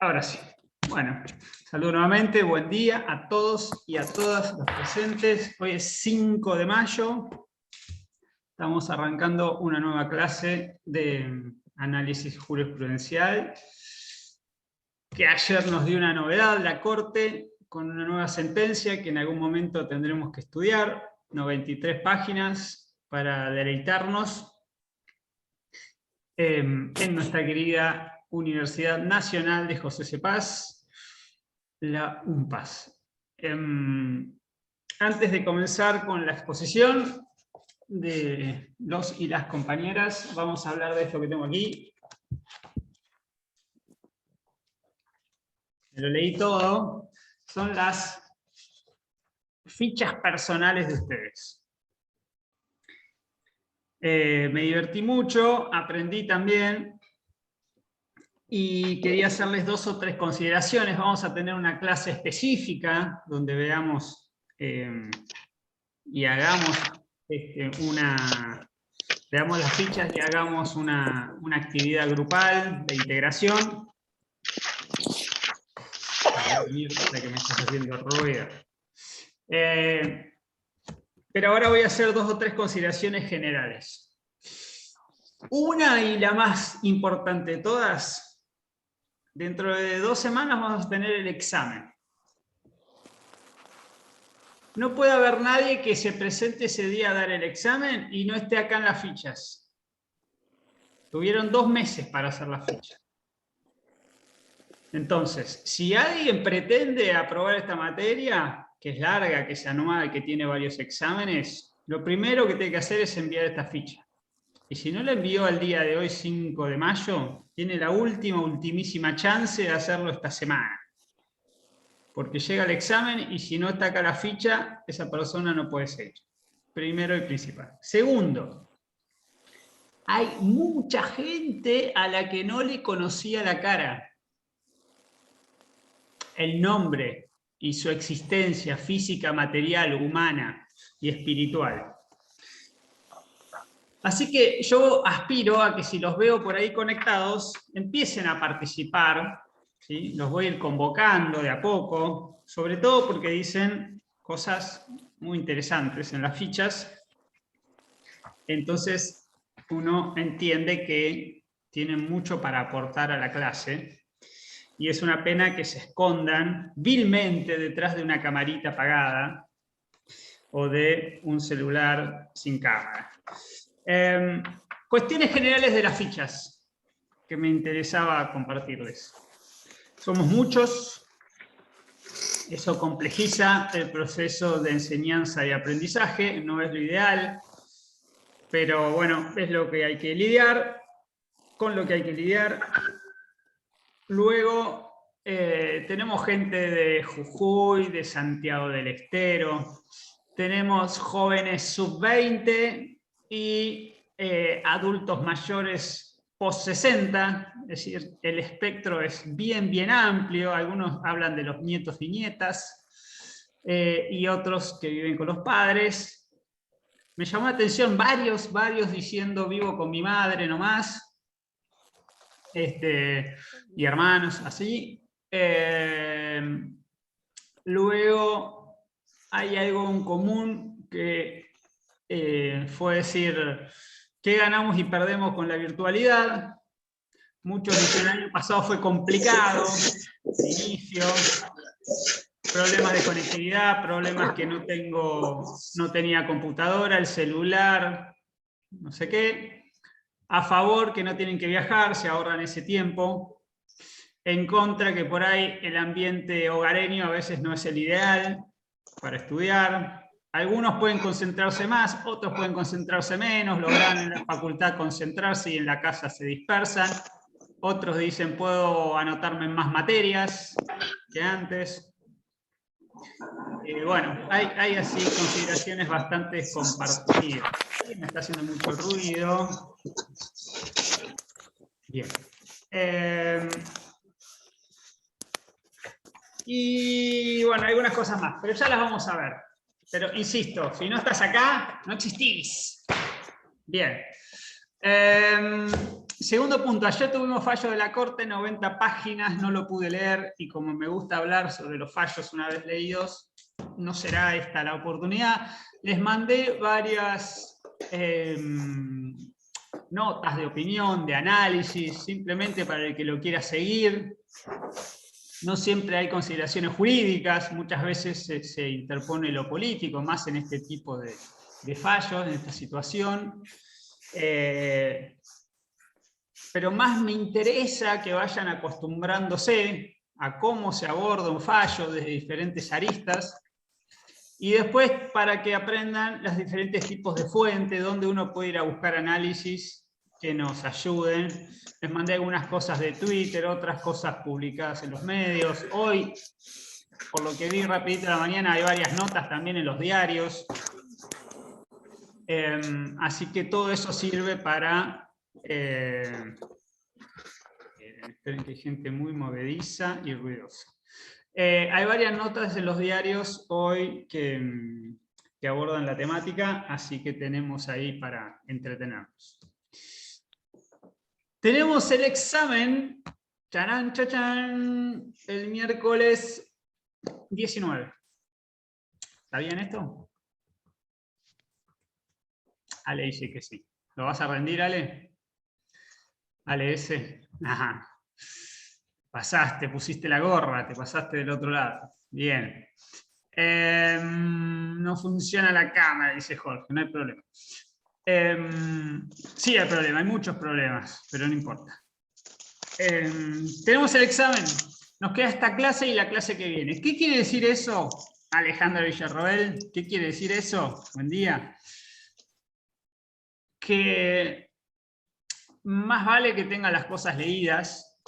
Ahora sí. Bueno, saludo nuevamente, buen día a todos y a todas los presentes. Hoy es 5 de mayo. Estamos arrancando una nueva clase de análisis jurisprudencial, que ayer nos dio una novedad, la Corte, con una nueva sentencia que en algún momento tendremos que estudiar, 93 páginas, para deleitarnos en nuestra querida Universidad Nacional de José C. Paz, la UNPAS. Antes de comenzar con la exposición de los y las compañeras, vamos a hablar de esto que tengo aquí. Me lo leí todo. Son las fichas personales de ustedes. Me divertí mucho, aprendí también, y quería hacerles 2 o 3 consideraciones. Vamos a tener una clase específica donde veamos y hagamos veamos las fichas y hagamos una actividad grupal de integración. Mierda que me estás haciendo ruido. Pero ahora voy a hacer 2 o 3 consideraciones generales. Una, y la más importante de todas: dentro de 2 semanas vamos a tener el examen. No puede haber nadie que se presente ese día a dar el examen y no esté acá en las fichas. Tuvieron 2 meses para hacer la ficha. Entonces, si alguien pretende aprobar esta materia, que es larga, que es anual, que tiene varios exámenes, lo primero que tiene que hacer es enviar esta ficha. Y si no la envió al día de hoy, 5 de mayo, tiene la ultimísima chance de hacerlo esta semana. Porque llega el examen y si no está acá la ficha, esa persona no puede seguir. Primero y principal. Segundo, hay mucha gente a la que no le conocía la cara, el nombre y su existencia física, material, humana y espiritual. Así que yo aspiro a que, si los veo por ahí conectados, empiecen a participar, ¿sí? Los voy a ir convocando de a poco, sobre todo porque dicen cosas muy interesantes en las fichas. Entonces uno entiende que tienen mucho para aportar a la clase, y es una pena que se escondan vilmente detrás de una camarita apagada o de un celular sin cámara. Cuestiones generales de las fichas que me interesaba compartirles. Somos muchos, eso complejiza el proceso de enseñanza y aprendizaje, no es lo ideal, pero bueno, es lo que hay que lidiar, con lo que hay que lidiar. Luego tenemos gente de Jujuy, de Santiago del Estero, tenemos jóvenes sub-20 y adultos mayores post-60, es decir, el espectro es bien amplio. Algunos hablan de los nietos y nietas, y otros que viven con los padres. Me llamó la atención varios diciendo vivo con mi madre nomás, y hermanos, así. Luego hay algo en común que fue decir, ¿qué ganamos y perdemos con la virtualidad? Muchos dicen, el año pasado fue complicado, de inicio, problemas de conectividad, problemas que no tenía computadora, el celular, no sé qué. A favor, que no tienen que viajar, se ahorran ese tiempo. En contra, que por ahí el ambiente hogareño a veces no es el ideal para estudiar. Algunos pueden concentrarse más, otros pueden concentrarse menos, logran en la facultad concentrarse y en la casa se dispersan. Otros dicen, puedo anotarme en más materias que antes. Bueno, hay así consideraciones bastante compartidas. Me está haciendo mucho ruido. Bien. Y bueno, algunas cosas más, pero ya las vamos a ver. Pero insisto, si no estás acá, no existís. Bien. Segundo punto, ayer tuvimos fallo de la Corte, 90 páginas, no lo pude leer, y como me gusta hablar sobre los fallos una vez leídos, no será esta la oportunidad. Les mandé varias notas de opinión, de análisis, simplemente para el que lo quiera seguir. No siempre hay consideraciones jurídicas, muchas veces se interpone lo político, más en este tipo de fallos, en esta situación. Pero más me interesa que vayan acostumbrándose a cómo se aborda un fallo desde diferentes aristas, y después para que aprendan los diferentes tipos de fuente, donde uno puede ir a buscar análisis que nos ayuden. Les mandé algunas cosas de Twitter, otras cosas publicadas en los medios. Hoy, por lo que vi rapidito a la mañana, hay varias notas también en los diarios. Así que todo eso sirve para... esperen que hay gente muy movediza y ruidosa. Hay varias notas en los diarios hoy que abordan la temática, así que tenemos ahí para entretenernos. Tenemos el examen, charán, chachán, el miércoles 19. ¿Está bien esto? Ale dice que sí. ¿Lo vas a rendir, Ale? Ale, ese. Ajá. Pasaste, pusiste la gorra, te pasaste del otro lado. Bien. No funciona la cámara, dice Jorge, no hay problema. Sí hay problema, hay muchos problemas, pero no importa. Tenemos el examen, nos queda esta clase y la clase que viene. ¿Qué quiere decir eso, Alejandra Villarroel? ¿Qué quiere decir eso? Buen día. Que más vale que tengan las cosas leídas,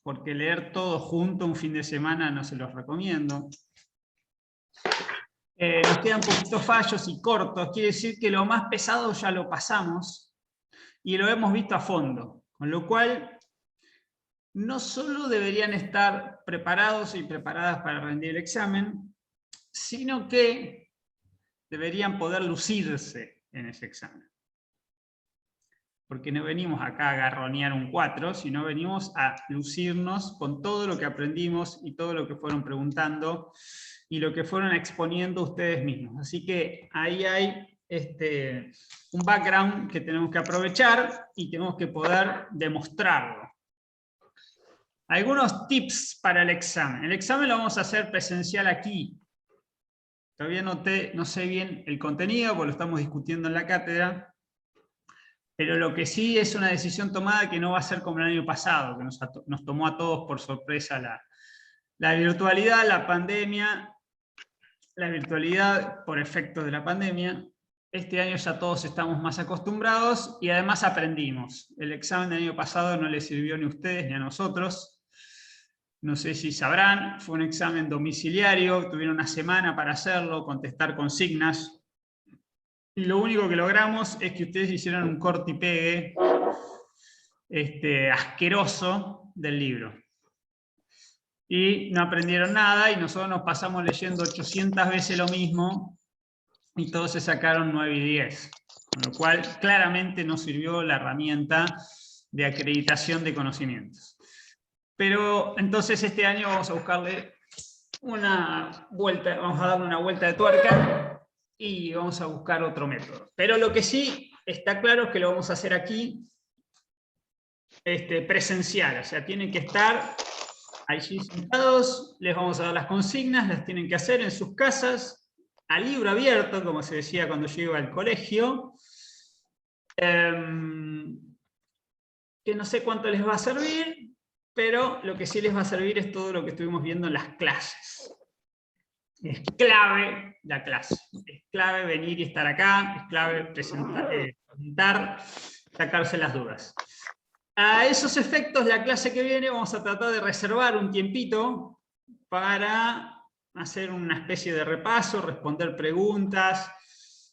porque leer todo junto un fin de semana no se los recomiendo. Nos quedan poquitos fallos y cortos, quiere decir que lo más pesado ya lo pasamos y lo hemos visto a fondo, con lo cual no solo deberían estar preparados y preparadas para rendir el examen, sino que deberían poder lucirse en ese examen. Porque no venimos acá a garronear un 4, sino venimos a lucirnos con todo lo que aprendimos y todo lo que fueron preguntando y lo que fueron exponiendo ustedes mismos. Así que ahí hay un background que tenemos que aprovechar y tenemos que poder demostrarlo. Algunos tips para el examen. El examen lo vamos a hacer presencial aquí. Todavía no sé bien el contenido, porque lo estamos discutiendo en la cátedra. Pero lo que sí es una decisión tomada que no va a ser como el año pasado, que nos tomó a todos por sorpresa la virtualidad, la pandemia, la virtualidad por efecto de la pandemia. Este año ya todos estamos más acostumbrados y además aprendimos. El examen del año pasado no les sirvió ni a ustedes ni a nosotros. No sé si sabrán, fue un examen domiciliario, tuvieron una semana para hacerlo, contestar consignas. Y lo único que logramos es que ustedes hicieran un corte y pegue asqueroso del libro. Y no aprendieron nada y nosotros nos pasamos leyendo 800 veces lo mismo y todos se sacaron 9 y 10. Con lo cual claramente no sirvió la herramienta de acreditación de conocimientos. Pero entonces este año vamos a buscarle una vuelta, vamos a darle una vuelta de tuerca y vamos a buscar otro método. Pero lo que sí está claro es que lo vamos a hacer aquí presencial, o sea, tienen que estar allí sentados, les vamos a dar las consignas, las tienen que hacer en sus casas, a libro abierto, como se decía cuando yo iba al colegio, que no sé cuánto les va a servir, pero lo que sí les va a servir es todo lo que estuvimos viendo en las clases. Es clave la clase, es clave venir y estar acá, es clave presentar, sacarse las dudas. A esos efectos, la clase que viene vamos a tratar de reservar un tiempito para hacer una especie de repaso, responder preguntas,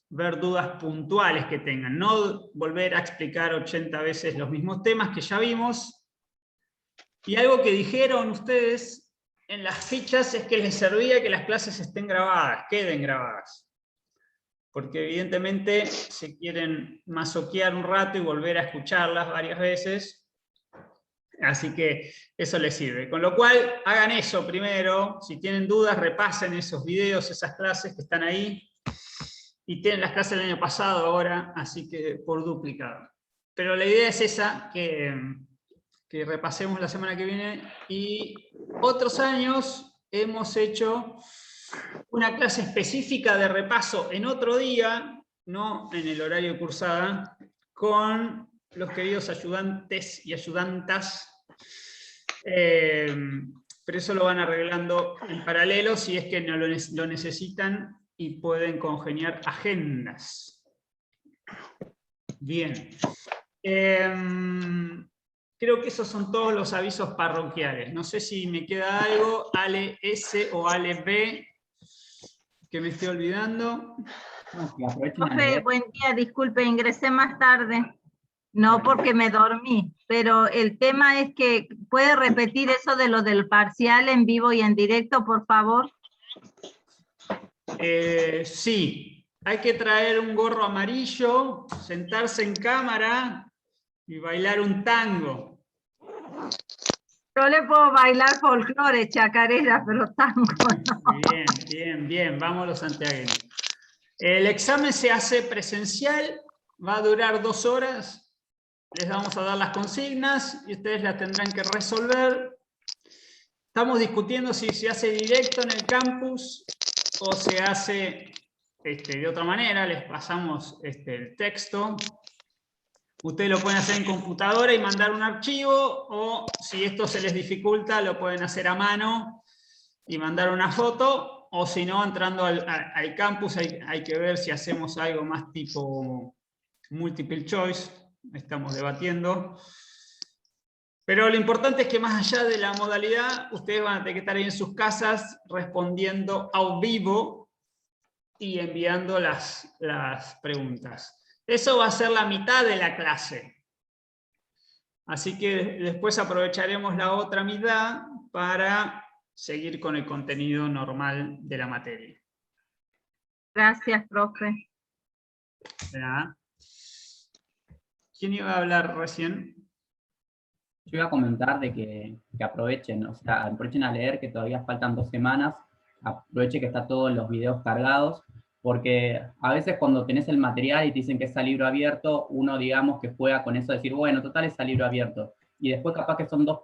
ver dudas puntuales que tengan, no volver a explicar 80 veces los mismos temas que ya vimos. Y algo que dijeron ustedes en las fichas es que les servía que las clases estén grabadas, queden grabadas. Porque evidentemente se quieren masoquear un rato y volver a escucharlas varias veces. Así que eso les sirve. Con lo cual, hagan eso primero. Si tienen dudas, repasen esos videos, esas clases que están ahí. Y tienen las clases del año pasado ahora, así que por duplicado. Pero la idea es esa, que repasemos la semana que viene. Y otros años hemos hecho una clase específica de repaso en otro día, no en el horario de cursada, con los queridos ayudantes y ayudantas. Pero eso lo van arreglando en paralelo si es que no lo necesitan y pueden congeniar agendas. Bien. Creo que esos son todos los avisos parroquiales. No sé si me queda algo, Ale S o Ale B, que me estoy olvidando. No, que aprovechen a Profe, leer. buen día, disculpe, ingresé más tarde. No Bueno. porque me dormí, pero el tema es que, ¿puede repetir eso de lo del parcial en vivo y en directo, por favor? Sí, hay que traer un gorro amarillo, sentarse en cámara y bailar un tango. Yo le puedo bailar folclore, chacarera, pero tango no. Bien, bien, bien, vamos los santiagueños. El examen se hace presencial, va a durar 2 horas. Les vamos a dar las consignas y ustedes las tendrán que resolver. Estamos discutiendo si se hace directo en el campus o se hace de otra manera. Les pasamos el texto. Ustedes lo pueden hacer en computadora y mandar un archivo, o si esto se les dificulta, lo pueden hacer a mano y mandar una foto, o si no, entrando al campus hay que ver si hacemos algo más tipo multiple choice. Estamos debatiendo. Pero lo importante es que más allá de la modalidad, ustedes van a tener que estar ahí en sus casas respondiendo a vivo y enviando las preguntas. Eso va a ser la mitad de la clase. Así que después aprovecharemos la otra mitad para seguir con el contenido normal de la materia. Gracias, profe. ¿Verdad? ¿Quién iba a hablar recién? Yo iba a comentar de que aprovechen, o sea, aprovechen a leer, que todavía faltan 2 semanas, aprovechen que está todos los videos cargados, porque a veces cuando tenés el material y te dicen que es a libro abierto, uno digamos que juega con eso de decir, bueno, total es a libro abierto, y después capaz que son no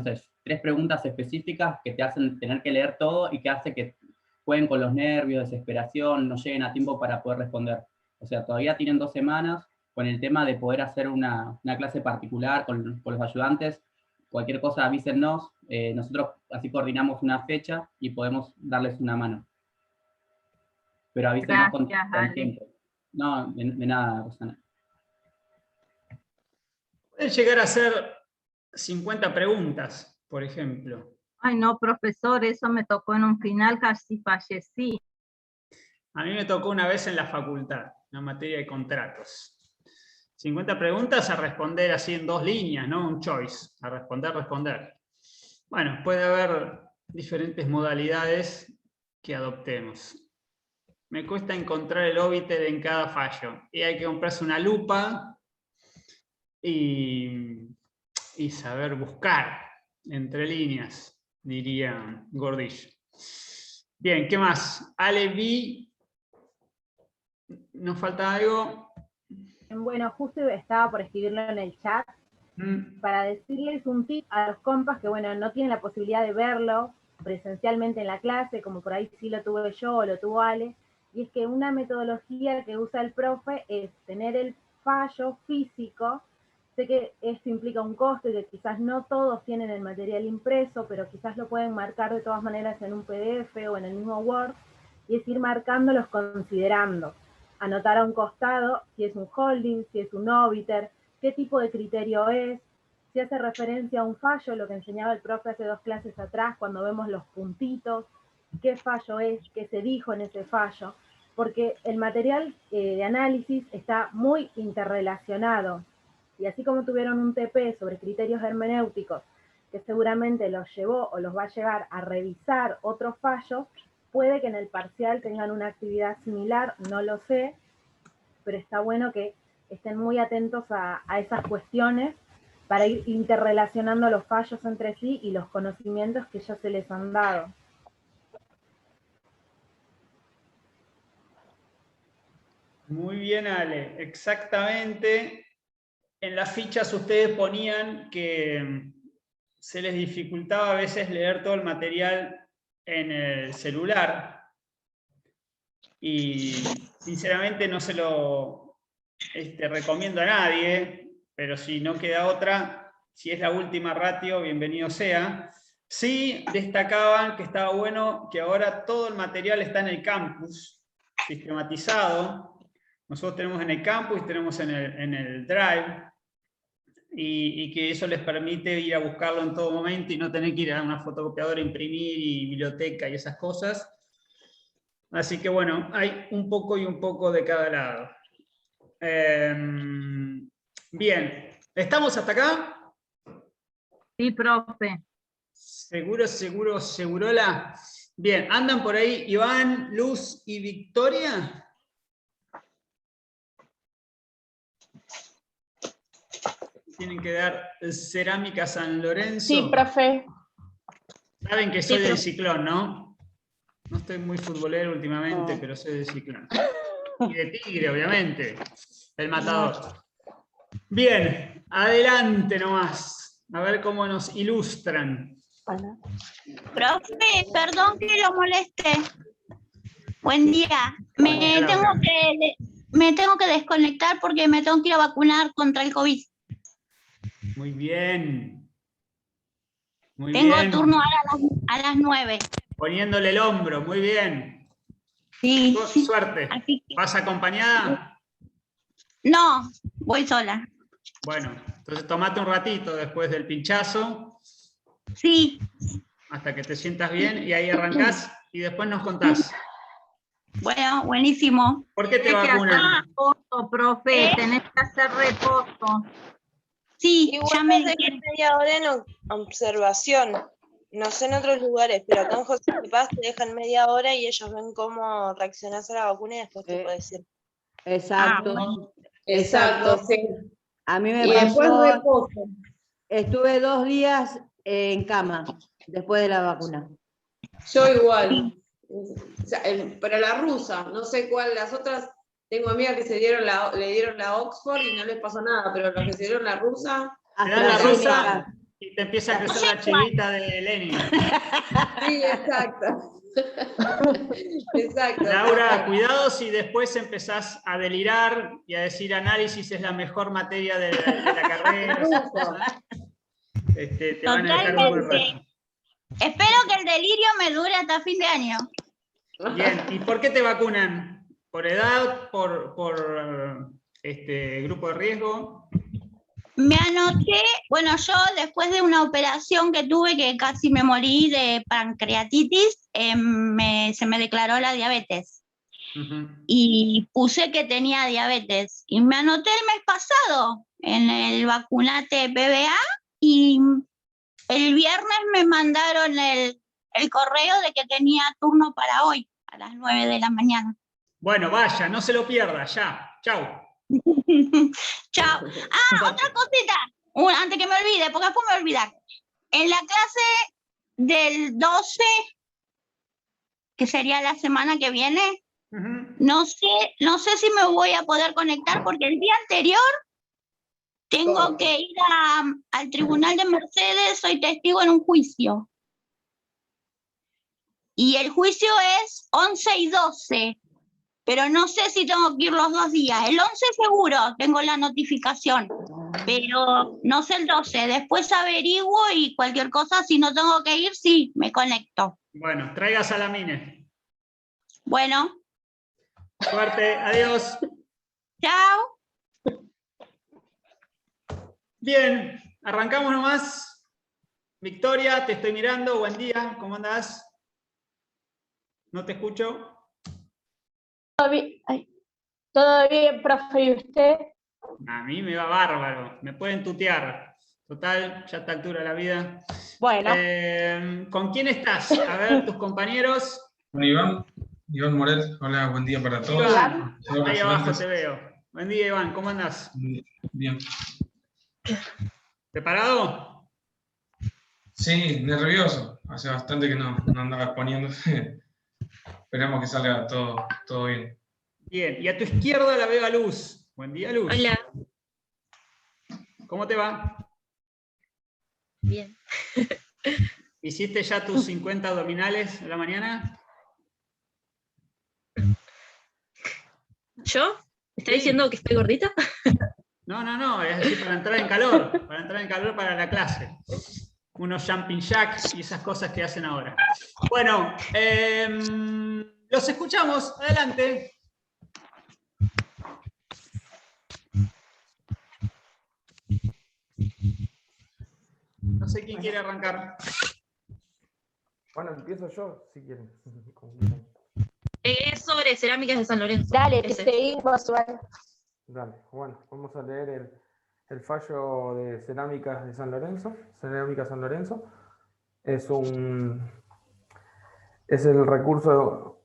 sé, 3 preguntas específicas que te hacen tener que leer todo y que hace que jueguen con los nervios, desesperación, no lleguen a tiempo para poder responder. O sea, todavía tienen 2 semanas, con el tema de poder hacer una clase particular con los ayudantes. Cualquier cosa avísennos, nosotros así coordinamos una fecha y podemos darles una mano. Pero avísennos con tiempo. No, de nada, Rosana. Pueden llegar a ser 50 preguntas, por ejemplo. Ay, no, profesor, eso me tocó en un final, casi fallecí. A mí me tocó una vez en la facultad, una materia de contratos. 50 preguntas a responder así en 2 líneas, ¿no? Un choice, a responder. Bueno, puede haber diferentes modalidades que adoptemos. Me cuesta encontrar el óbiter en cada fallo. Y hay que comprarse una lupa y saber buscar entre líneas, diría Gordillo. Bien, ¿qué más? Ale, vi. ¿Nos falta algo? Bueno, justo estaba por escribirlo en el chat para decirles un tip a los compas que, bueno, no tienen la posibilidad de verlo presencialmente en la clase, como por ahí sí lo tuve yo o lo tuvo Ale, y es que una metodología que usa el profe es tener el fallo físico. Sé que esto implica un costo y que quizás no todos tienen el material impreso, pero quizás lo pueden marcar de todas maneras en un PDF o en el mismo Word, y es ir marcándolos considerando. Anotar a un costado si es un holding, si es un obiter, qué tipo de criterio es, si hace referencia a un fallo, lo que enseñaba el profe hace 2 clases atrás, cuando vemos los puntitos, qué fallo es, qué se dijo en ese fallo, porque el material de análisis está muy interrelacionado. Y así como tuvieron un TP sobre criterios hermenéuticos, que seguramente los llevó o los va a llevar a revisar otros fallos, puede que en el parcial tengan una actividad similar, no lo sé, pero está bueno que estén muy atentos a esas cuestiones para ir interrelacionando los fallos entre sí y los conocimientos que ya se les han dado. Muy bien, Ale, exactamente. En las fichas ustedes ponían que se les dificultaba a veces leer todo el material en el celular. Y sinceramente no se lo recomiendo a nadie, pero si no queda otra, si es la última ratio, bienvenido sea. Sí destacaban que estaba bueno que ahora todo el material está en el campus, sistematizado. Nosotros tenemos en el campus y tenemos en el Drive, y que eso les permite ir a buscarlo en todo momento y no tener que ir a una fotocopiadora, imprimir y biblioteca y esas cosas. Así que bueno, hay un poco y un poco de cada lado. Bien, ¿estamos hasta acá? Sí, profe. Seguro, seguro, segurola. Bien, ¿andan por ahí Iván, Luz y Victoria? Tienen que dar Cerámica San Lorenzo. Sí, profe. Saben que soy Sí, del profe. Ciclón, ¿no? No estoy muy futbolero últimamente, No. pero soy del Ciclón. Y de Tigre, obviamente. El matador. Bien, adelante nomás. A ver cómo nos ilustran. Hola. Profe, perdón que lo moleste. Buen día. Me tengo que desconectar porque me tengo que ir a vacunar contra el COVID. Muy bien. Muy Tengo bien. turno ahora a las 9. Poniéndole el hombro, muy bien. Sí. Suerte. Así que, ¿Vas acompañada? no, voy sola. Bueno, entonces tomate un ratito después del pinchazo, Sí, hasta que te sientas bien, y ahí arrancás y después nos contás. bueno, buenísimo. ¿Por qué te Tenés que hacer vacunan? reposo, profe, tenés que hacer reposo. Sí, Igual ya me nos dejan dijeron. media hora en observación. No sé en otros lugares, pero acá en José Paz te dejan media hora y ellos ven cómo reaccionás a la vacuna y después te puedes ir. Exacto, bueno. exacto. Sí. A mí me Y después pasó, reposo. estuve 2 días en cama después de la vacuna. Yo igual. O sea, pero la rusa, no sé cuál, las otras, tengo amigas que le dieron la Oxford y no les pasó nada, pero los que se dieron la rusa. Te dan la AstraZeneca. rusa y te empieza a crecer la chivita de Lenin. Sí, exacto. Exacto. Laura, exacto. cuidado si después empezás a delirar y a decir análisis es la mejor materia de la carrera. Esas cosas. Te van a dejar todo el rato. Espero que el delirio me dure hasta fin de año. Bien, ¿y por qué te vacunan? ¿Por edad? ¿Por grupo de riesgo? Me anoté, bueno, yo después de una operación que tuve que casi me morí de pancreatitis, se me declaró la diabetes. Uh-huh. Y puse que tenía diabetes. Y me anoté el mes pasado en el vacunate PBA y el viernes me mandaron el correo de que tenía turno para hoy, a las 9 de la mañana. Bueno, vaya, no se lo pierda, ya. Chau. Chao. Otra cosita, antes que me olvide, porque después me voy a olvidar. En la clase del 12, que sería la semana que viene, Uh-huh. no sé si me voy a poder conectar porque el día anterior tengo que ir al tribunal de Mercedes, soy testigo en un juicio. Y el juicio es 11 y 12. Pero no sé si tengo que ir los 2 días. El 11 seguro tengo la notificación, pero no sé el 12. Después averiguo y cualquier cosa, si no tengo que ir, sí, me conecto. Bueno, traiga salamines. Bueno. Suerte, adiós. Chao. Bien, arrancamos nomás. Victoria, te estoy mirando. Buen día, ¿cómo andás? ¿No te escucho? Todo bien, profe, ¿y usted? A mí me va bárbaro, me pueden tutear. Total, ya a esta altura de la vida. Bueno. ¿Con quién estás? A ver, tus compañeros. Con Iván Moret. Hola, buen día para todos. Iván, Hola, ahí abajo ayudantes. te veo. Buen día, Iván, ¿cómo andás? Bien. ¿Preparado? Sí, nervioso. Hace bastante que no andaba exponiendo. Esperemos que salga todo bien. Bien, y a tu izquierda la veo a Luz. Buen día, Luz. Hola. ¿Cómo te va? Bien. ¿Hiciste ya tus 50 abdominales a la mañana? ¿Yo? ¿Me está diciendo que estoy gordita? No, es decir, para entrar en calor para la clase. Unos jumping jacks y esas cosas que hacen ahora. Bueno, los escuchamos, adelante. No sé quién quiere arrancar. Bueno, empiezo yo, si quieren. Es sobre cerámicas de San Lorenzo. Dale, te seguimos, Juan. Dale, bueno, vamos a leer el fallo de Cerámicas de San Lorenzo. Cerámica San Lorenzo. Es un recurso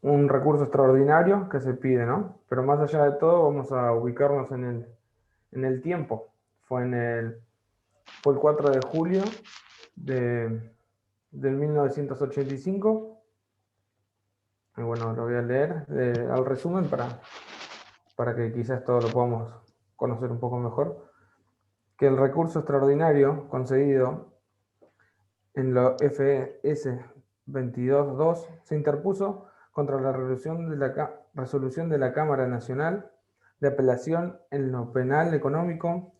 extraordinario que se pide, ¿no? Pero más allá de todo, vamos a ubicarnos en el tiempo. Fue el 4 de julio del 1985. Y bueno, lo voy a leer al resumen para que quizás todo lo podamos conocer un poco mejor. Que el recurso extraordinario concedido en lo FS 22.2 se interpuso contra la resolución de la Cámara Nacional de Apelación en lo Penal Económico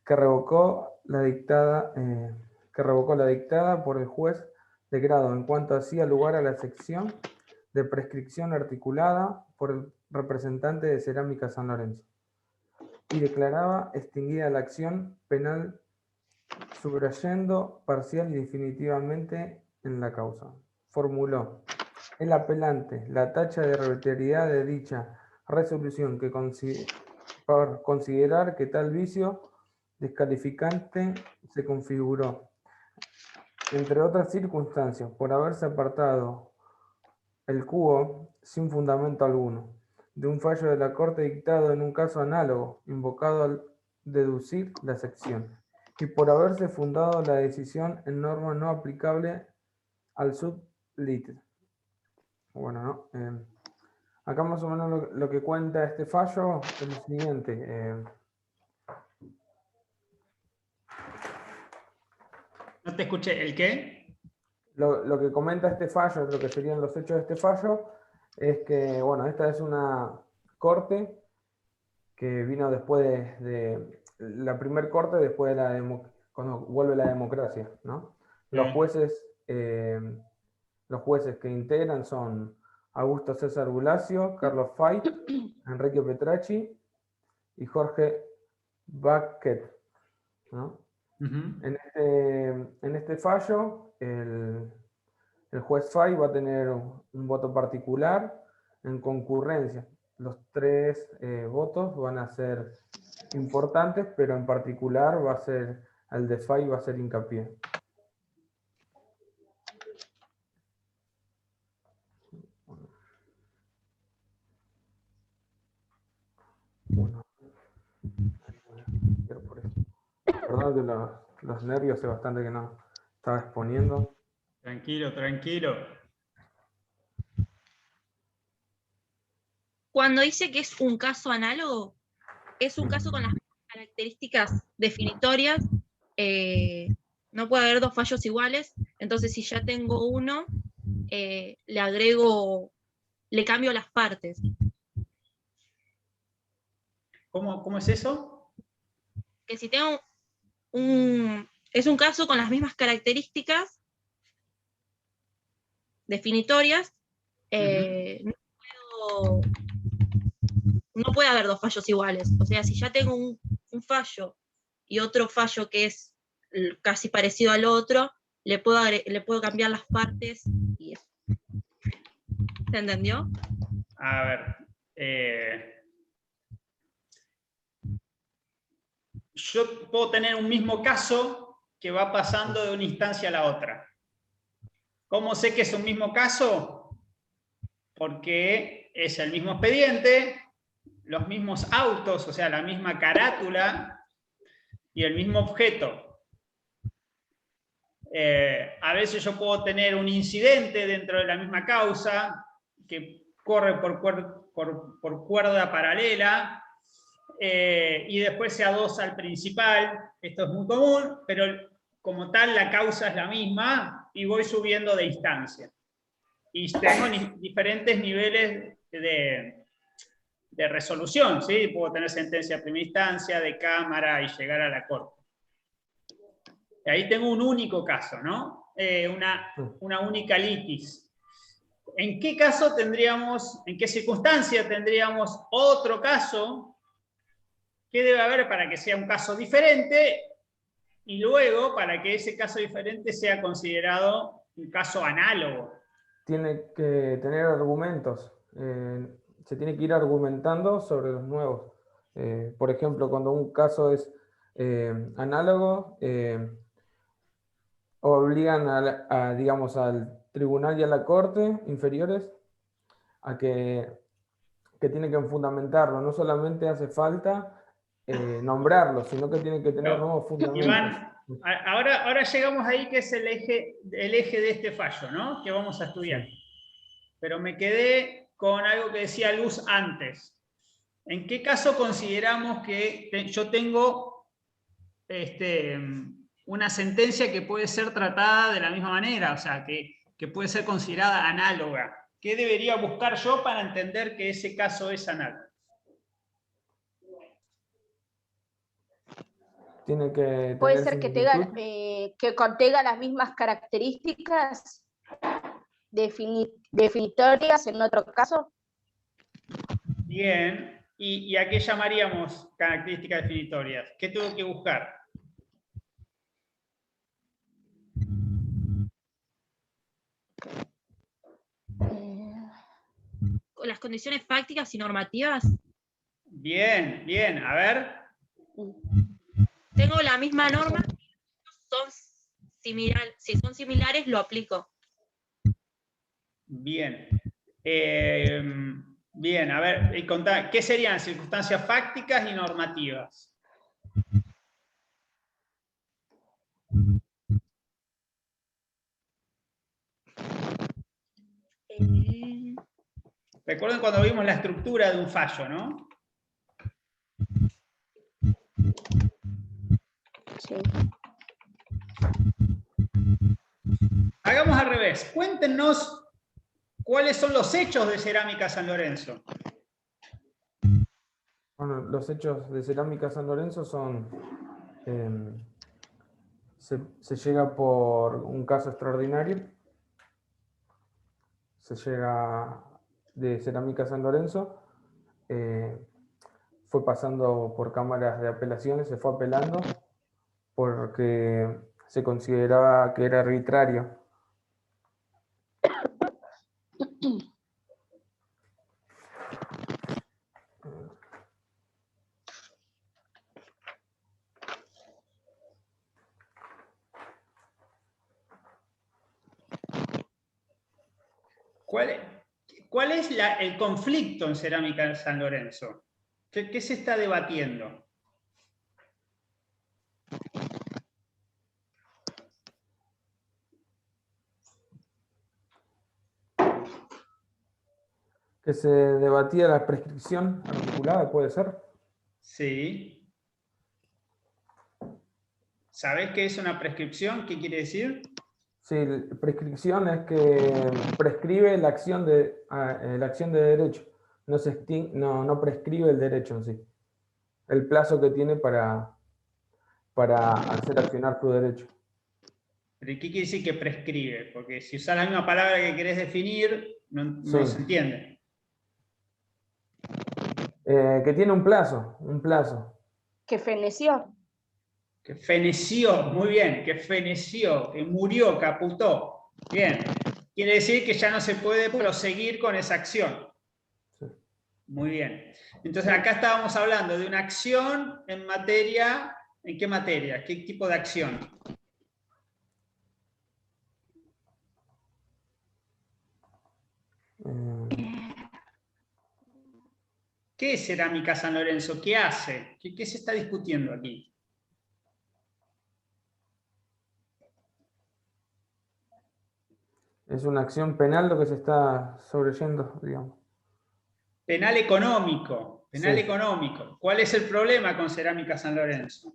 que revocó la dictada por el juez de grado en cuanto hacía lugar a la sección de prescripción articulada por el representante de Cerámica San Lorenzo y declaraba extinguida la acción penal, subrayando parcial y definitivamente en la causa. Formuló el apelante la tacha de arbitrariedad de dicha resolución por considerar que tal vicio descalificante se configuró, entre otras circunstancias, por haberse apartado el quo sin fundamento alguno de un fallo de la Corte dictado en un caso análogo, invocado al deducir la sección, y por haberse fundado la decisión en norma no aplicable al sublit. Bueno, ¿no? Acá más o menos lo que cuenta este fallo es lo siguiente. No te escuché, ¿el qué? Lo que comenta este fallo, lo que serían los hechos de este fallo, es que, bueno, esta es una corte que vino después de la primer corte, después de cuando vuelve la democracia, ¿no? Los jueces que integran son Augusto César Bulacio, Carlos Fay, Enrique Petracci y Jorge Baquet, ¿no? En este fallo, el juez Fay va a tener un voto particular en concurrencia. Los 3 votos van a ser importantes, pero en particular va a ser el de Fay, va a ser hincapié. Bueno. Perdón que los nervios hace bastante que no estaba exponiendo. Tranquilo, tranquilo. Cuando dice que es un caso análogo, es un caso con las características definitorias. No puede haber 2 fallos iguales. Entonces, si ya tengo uno, le cambio las partes. ¿Cómo es eso? Que si tengo es un caso con las mismas características definitorias, no puede haber 2 fallos iguales. O sea, si ya tengo un fallo y otro fallo que es casi parecido al otro, le puedo cambiar las partes y eso. ¿Se entendió? A ver. Yo puedo tener un mismo caso que va pasando de una instancia a la otra. ¿Cómo sé que es un mismo caso? Porque es el mismo expediente, los mismos autos, o sea, la misma carátula y el mismo objeto. A veces yo puedo tener un incidente dentro de la misma causa que corre por cuerda paralela y después se adosa al principal. Esto es muy común, pero como tal la causa es la misma y voy subiendo de instancia. Y tengo diferentes niveles de resolución, ¿sí? Puedo tener sentencia de primera instancia, de cámara y llegar a la corte. Y ahí tengo un único caso, ¿no? Una única litis. ¿En qué caso tendríamos, en qué circunstancia tendríamos otro caso? ¿Qué debe haber para que sea un caso diferente? Y luego, para que ese caso diferente sea considerado un caso análogo. Tiene que tener argumentos. Se tiene que ir argumentando sobre los nuevos. Por ejemplo, cuando un caso es análogo, obligan digamos, al tribunal y a la corte inferiores a que tienen que fundamentarlo. No solamente hace falta nombrarlo, sino que tiene que tener nuevos fundamentos. Iván, ahora llegamos ahí, que es el eje de este fallo, ¿no? Que vamos a estudiar. Pero me quedé con algo que decía Luz antes. ¿En qué caso consideramos que yo tengo una sentencia que puede ser tratada de la misma manera? O sea, que puede ser considerada análoga. ¿Qué debería buscar yo para entender que ese caso es análogo? Tiene que puede tener ser que, que contenga las mismas características definitorias en otro caso. Bien. ¿Y a qué llamaríamos características definitorias? ¿Qué tengo que buscar? Las condiciones fácticas y normativas. Bien, bien. A ver. Tengo la misma norma, si son similares lo aplico. Bien. Bien, a ver, contá, ¿qué serían circunstancias fácticas y normativas? Recuerden cuando vimos la estructura de un fallo, ¿no? Sí. Hagamos al revés. Cuéntenos cuáles son los hechos de Cerámica San Lorenzo. Bueno, los hechos de Cerámica San Lorenzo son... se llega por un caso extraordinario. Se llega de Cerámica San Lorenzo. Fue pasando por cámaras de apelaciones, se fue apelando porque se consideraba que era arbitrario. ¿Cuál es el conflicto en Cerámica San Lorenzo? ¿Qué se está debatiendo? Que se debatía la prescripción articulada, ¿puede ser? Sí. ¿Sabés qué es una prescripción? ¿Qué quiere decir? Sí, prescripción es que prescribe la acción de derecho. No prescribe el derecho en sí. El plazo que tiene para hacer accionar tu derecho. ¿Pero qué quiere decir que prescribe? Porque si usas la misma palabra que querés definir, no Sí. se entiende. Que tiene un plazo. Que feneció. Que feneció, muy bien, que feneció, que murió, que aputó. Bien, quiere decir que ya no se puede proseguir con esa acción. Sí. Muy bien. Entonces acá estábamos hablando de una acción en materia, ¿en qué materia? ¿Qué tipo de acción? ¿Qué es Cerámica San Lorenzo? ¿Qué hace? ¿Qué se está discutiendo aquí? Es una acción penal lo que se está sobreyendo, digamos. Penal económico, penal Sí. económico. ¿Cuál es el problema con Cerámica San Lorenzo?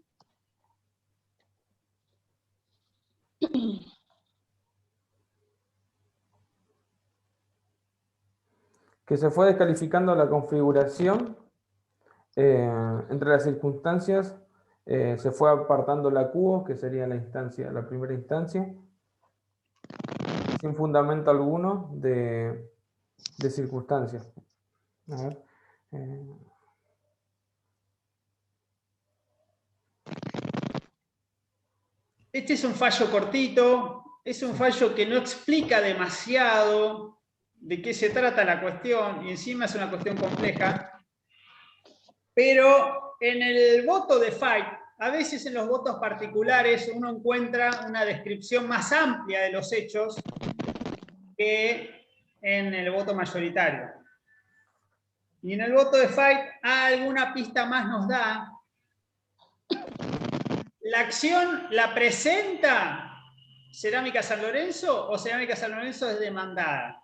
Que se fue descalificando la configuración entre las circunstancias, se fue apartando la QO, que sería la primera instancia, sin fundamento alguno de circunstancias. A ver, Este es un fallo cortito, es un fallo que no explica demasiado de qué se trata la cuestión, y encima es una cuestión compleja, pero en el voto de Fight, a veces en los votos particulares uno encuentra una descripción más amplia de los hechos que en el voto mayoritario. Y en el voto de Fight alguna pista más nos da. ¿La acción la presenta Cerámica San Lorenzo o Cerámica San Lorenzo es demandada?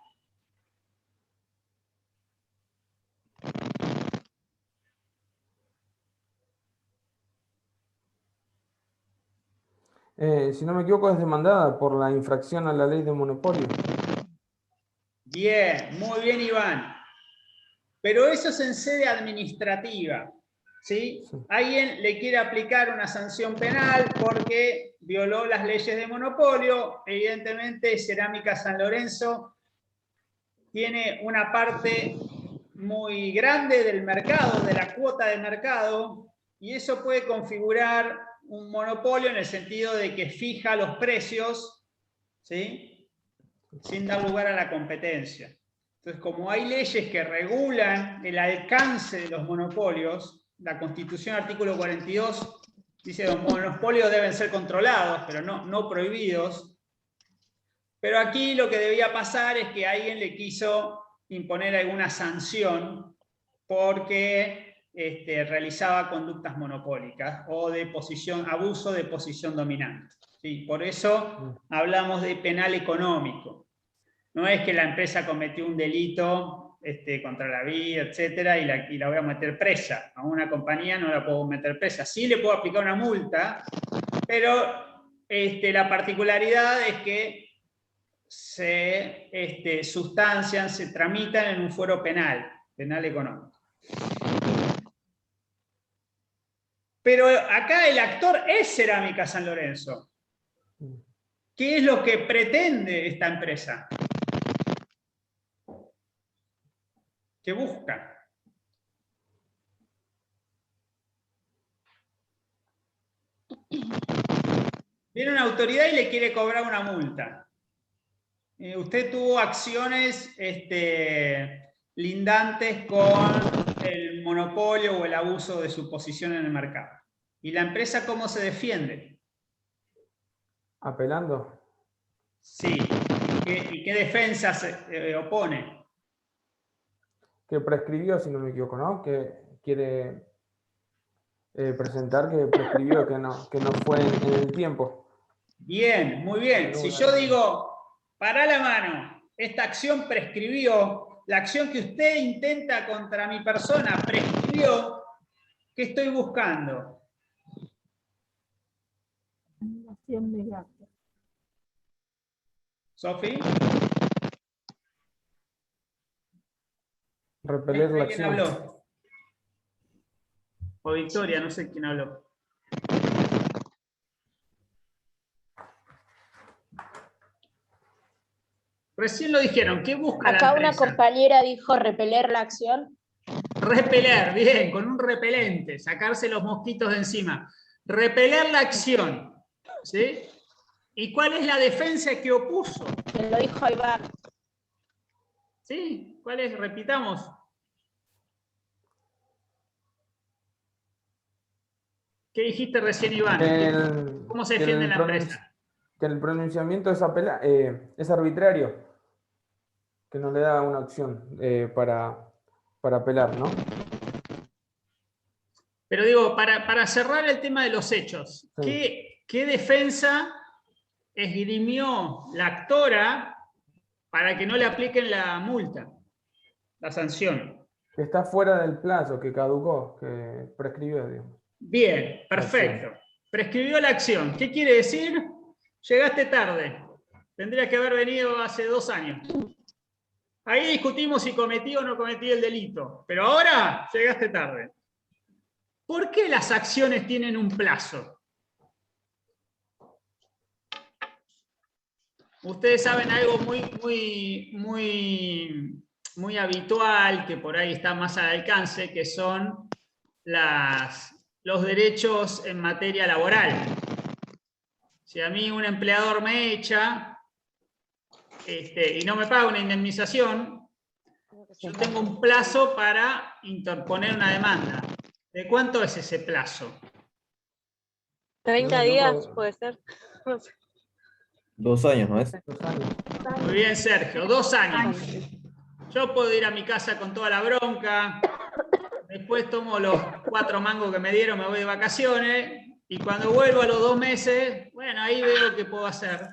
si no me equivoco, es demandada por la infracción a la ley de monopolio. Bien, muy bien, Iván. Pero eso es en sede administrativa. ¿Sí? Alguien le quiere aplicar una sanción penal porque violó las leyes de monopolio. Evidentemente, Cerámica San Lorenzo tiene una parte muy grande del mercado, de la cuota de mercado, y eso puede configurar un monopolio en el sentido de que fija los precios, ¿sí? Sin dar lugar a la competencia. Entonces, como hay leyes que regulan el alcance de los monopolios, la Constitución, artículo 42, dice que los monopolios deben ser controlados, pero no prohibidos. Pero aquí lo que debía pasar es que alguien le quiso imponer alguna sanción porque realizaba conductas monopólicas o de abuso de posición dominante. ¿Sí? Por eso hablamos de penal económico. No es que la empresa cometió un delito contra la vida, etcétera, y la voy a meter presa. A una compañía no la puedo meter presa. Sí le puedo aplicar una multa, pero la particularidad es que se sustancian, se tramitan en un fuero penal económico. Pero acá el actor es Cerámica San Lorenzo. ¿Qué es lo que pretende esta empresa? ¿Qué busca? Viene una autoridad y le quiere cobrar una multa. Usted tuvo acciones lindantes con el monopolio o el abuso de su posición en el mercado. ¿Y la empresa cómo se defiende? ¿Apelando? Sí. ¿Y qué defensa se opone? Que prescribió, si no me equivoco, ¿no? Que quiere presentar que prescribió, que no fue en el tiempo. Bien, muy bien. Si yo digo, para la mano, esta acción prescribió, la acción que usted intenta contra mi persona prescribió, ¿qué estoy buscando? ¿Sofi? Repeler la ¿Quién acción. habló? O Victoria, no sé quién habló. Recién lo dijeron, ¿qué busca la Acá empresa? una compañera dijo repeler la acción. Repeler, bien, con un repelente, sacarse los mosquitos de encima. Repeler la acción, ¿sí? ¿Y cuál es la defensa que opuso? Me lo dijo Iván. ¿Sí? ¿Cuál es? Repitamos. ¿Qué dijiste recién, Iván? ¿Cómo se defiende la empresa? Que el pronunciamiento es arbitrario, que no le da una opción para apelar, ¿no? Pero digo, para cerrar el tema de los hechos, Sí. ¿qué defensa esgrimió la actora para que no le apliquen la multa, la sanción. Que está fuera del plazo, que caducó, que prescribió, digamos. Bien, perfecto. Prescribió la acción. ¿Qué quiere decir? Llegaste tarde. Tendrías que haber venido hace 2 años. Ahí discutimos si cometí o no cometí el delito. Pero ahora llegaste tarde. ¿Por qué las acciones tienen un plazo? Ustedes saben algo muy habitual, que por ahí está más al alcance, que son los derechos en materia laboral. Si a mí un empleador me echa y no me paga una indemnización, yo tengo un plazo para interponer una demanda. ¿De cuánto es ese plazo? 30 días, puede ser. 2 años, ¿no es? 2 años. Muy bien, Sergio, 2 años. Yo puedo ir a mi casa con toda la bronca, después tomo los 4 mangos que me dieron, me voy de vacaciones, y cuando vuelvo a los 2 meses, bueno, ahí veo qué puedo hacer.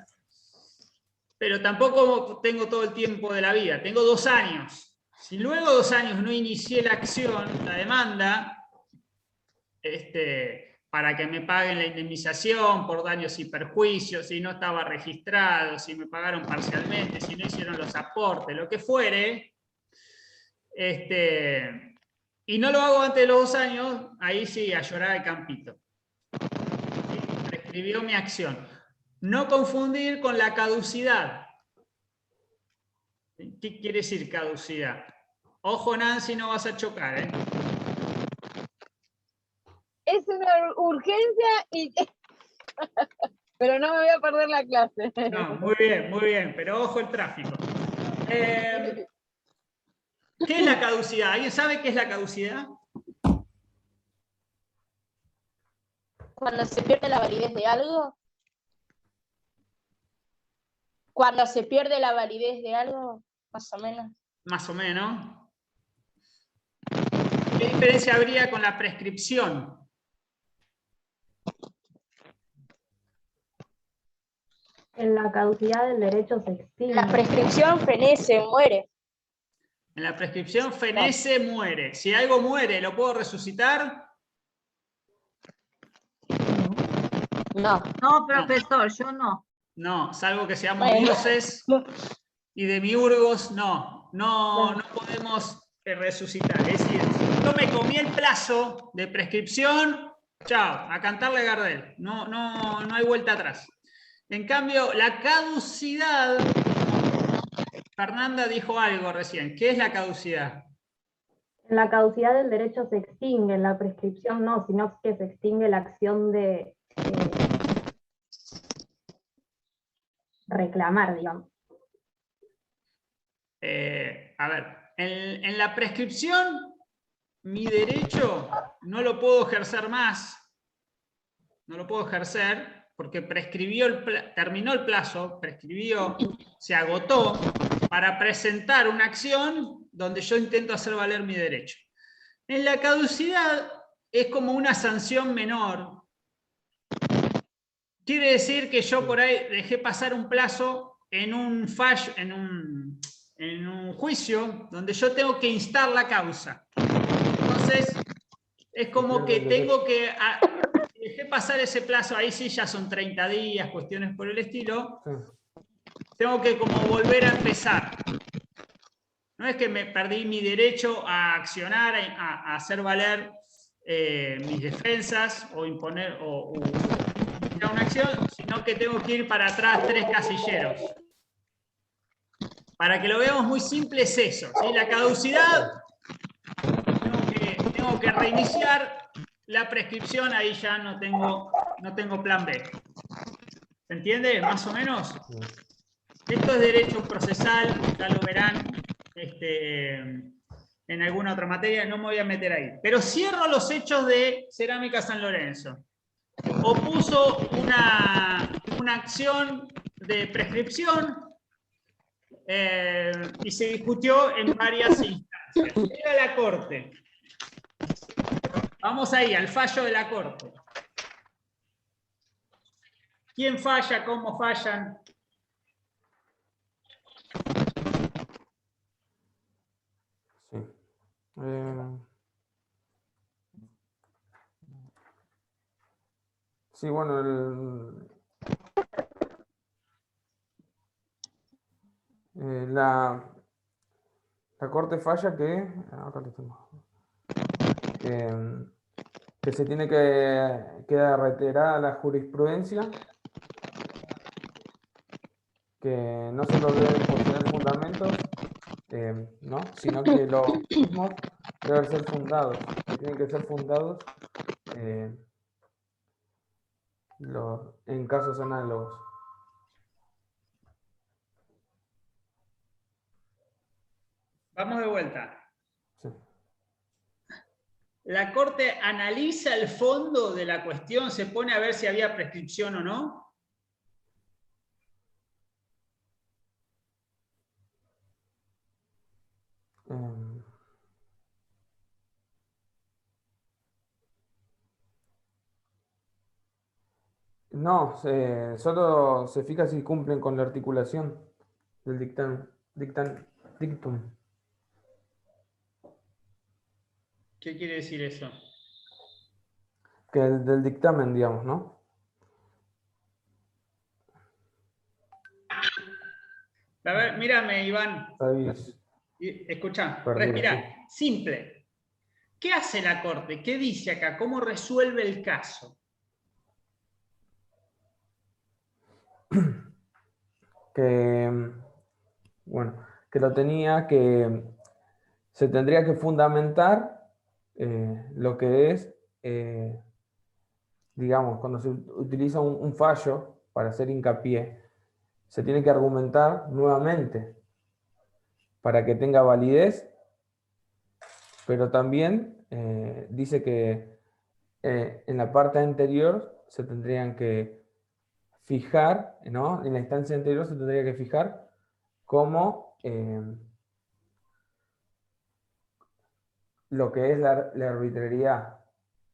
Pero tampoco tengo todo el tiempo de la vida, tengo 2 años. Si luego de 2 años no inicié la acción, la demanda, para que me paguen la indemnización por daños y perjuicios, si no estaba registrado, si me pagaron parcialmente, si no hicieron los aportes, lo que fuere, y no lo hago antes de los 2 años, ahí sí, a llorar al campito. Prescribió mi acción. No confundir con la caducidad. ¿Qué quiere decir caducidad? Ojo, Nancy, no vas a chocar, ¿eh? Es una urgencia y... pero no me voy a perder la clase. No, muy bien, pero ojo el tráfico. ¿Qué es la caducidad? ¿Alguien sabe qué es la caducidad? Cuando se pierde la validez de algo. Cuando se pierde la validez de algo, más o menos. Más o menos. ¿Qué diferencia habría con la prescripción? En la caducidad del derecho se extingue. La prescripción fenece, muere. En la prescripción fenece, muere. Si algo muere, ¿lo puedo resucitar? No. No, profesor, yo no. No, salvo que seamos dioses y demiurgos, no podemos resucitar. Es decir, si yo me comí el plazo de prescripción, chao, a cantarle a Gardel. No hay vuelta atrás. En cambio, la caducidad, Fernanda dijo algo recién. ¿Qué es la caducidad? En la caducidad del derecho se extingue, en la prescripción no, sino que se extingue la acción de reclamar, digamos. A ver, en la prescripción, mi derecho no lo puedo ejercer más. No lo puedo ejercer porque terminó el plazo, prescribió, se agotó, para presentar una acción donde yo intento hacer valer mi derecho. En la caducidad es como una sanción menor. Quiere decir que yo por ahí dejé pasar un plazo en un fallo, en un juicio donde yo tengo que instar la causa. Entonces, es como que tengo que... Dejé pasar ese plazo, ahí sí ya son 30 días, cuestiones por el estilo. Tengo que como volver a empezar. No es que me perdí mi derecho a accionar, a hacer valer mis defensas o imponer o una acción, sino que tengo que ir para atrás 3 casilleros. Para que lo veamos muy simple es eso, ¿sí? La caducidad, tengo que reiniciar. La prescripción, ahí ya no tengo plan B. ¿Se entiende? Más o menos. Esto es derecho procesal, ya lo verán en alguna otra materia, no me voy a meter ahí. Pero cierro los hechos de Cerámica San Lorenzo. Opuso una acción de prescripción y se discutió en varias instancias. Era la Corte. Vamos ahí, al fallo de la Corte. ¿Quién falla? ¿Cómo fallan? Sí, bueno, la Corte falla que, acá lo tengo, que se tiene que quedar reiterada la jurisprudencia, que no solo deben poseer fundamentos, ¿no? Sino que los mismos deben ser fundados, que tienen que ser fundados en casos análogos. Vamos de vuelta. Sí. La Corte analiza el fondo de la cuestión, se pone a ver si había prescripción o no. No, solo se fija si cumplen con la articulación del dictum. ¿Qué quiere decir eso? Que del dictamen, digamos, ¿no? A ver, mírame, Iván. Sabías. Escuchá, Perdido, respirá. Simple. ¿Qué hace la Corte? ¿Qué dice acá? ¿Cómo resuelve el caso? Que, bueno, que se tendría que fundamentar lo que es, digamos, cuando se utiliza un fallo para hacer hincapié, se tiene que argumentar nuevamente para que tenga validez, pero también dice que en la parte anterior se tendrían que fijar, ¿no? En la instancia anterior se tendría que fijar cómo lo que es la arbitrariedad,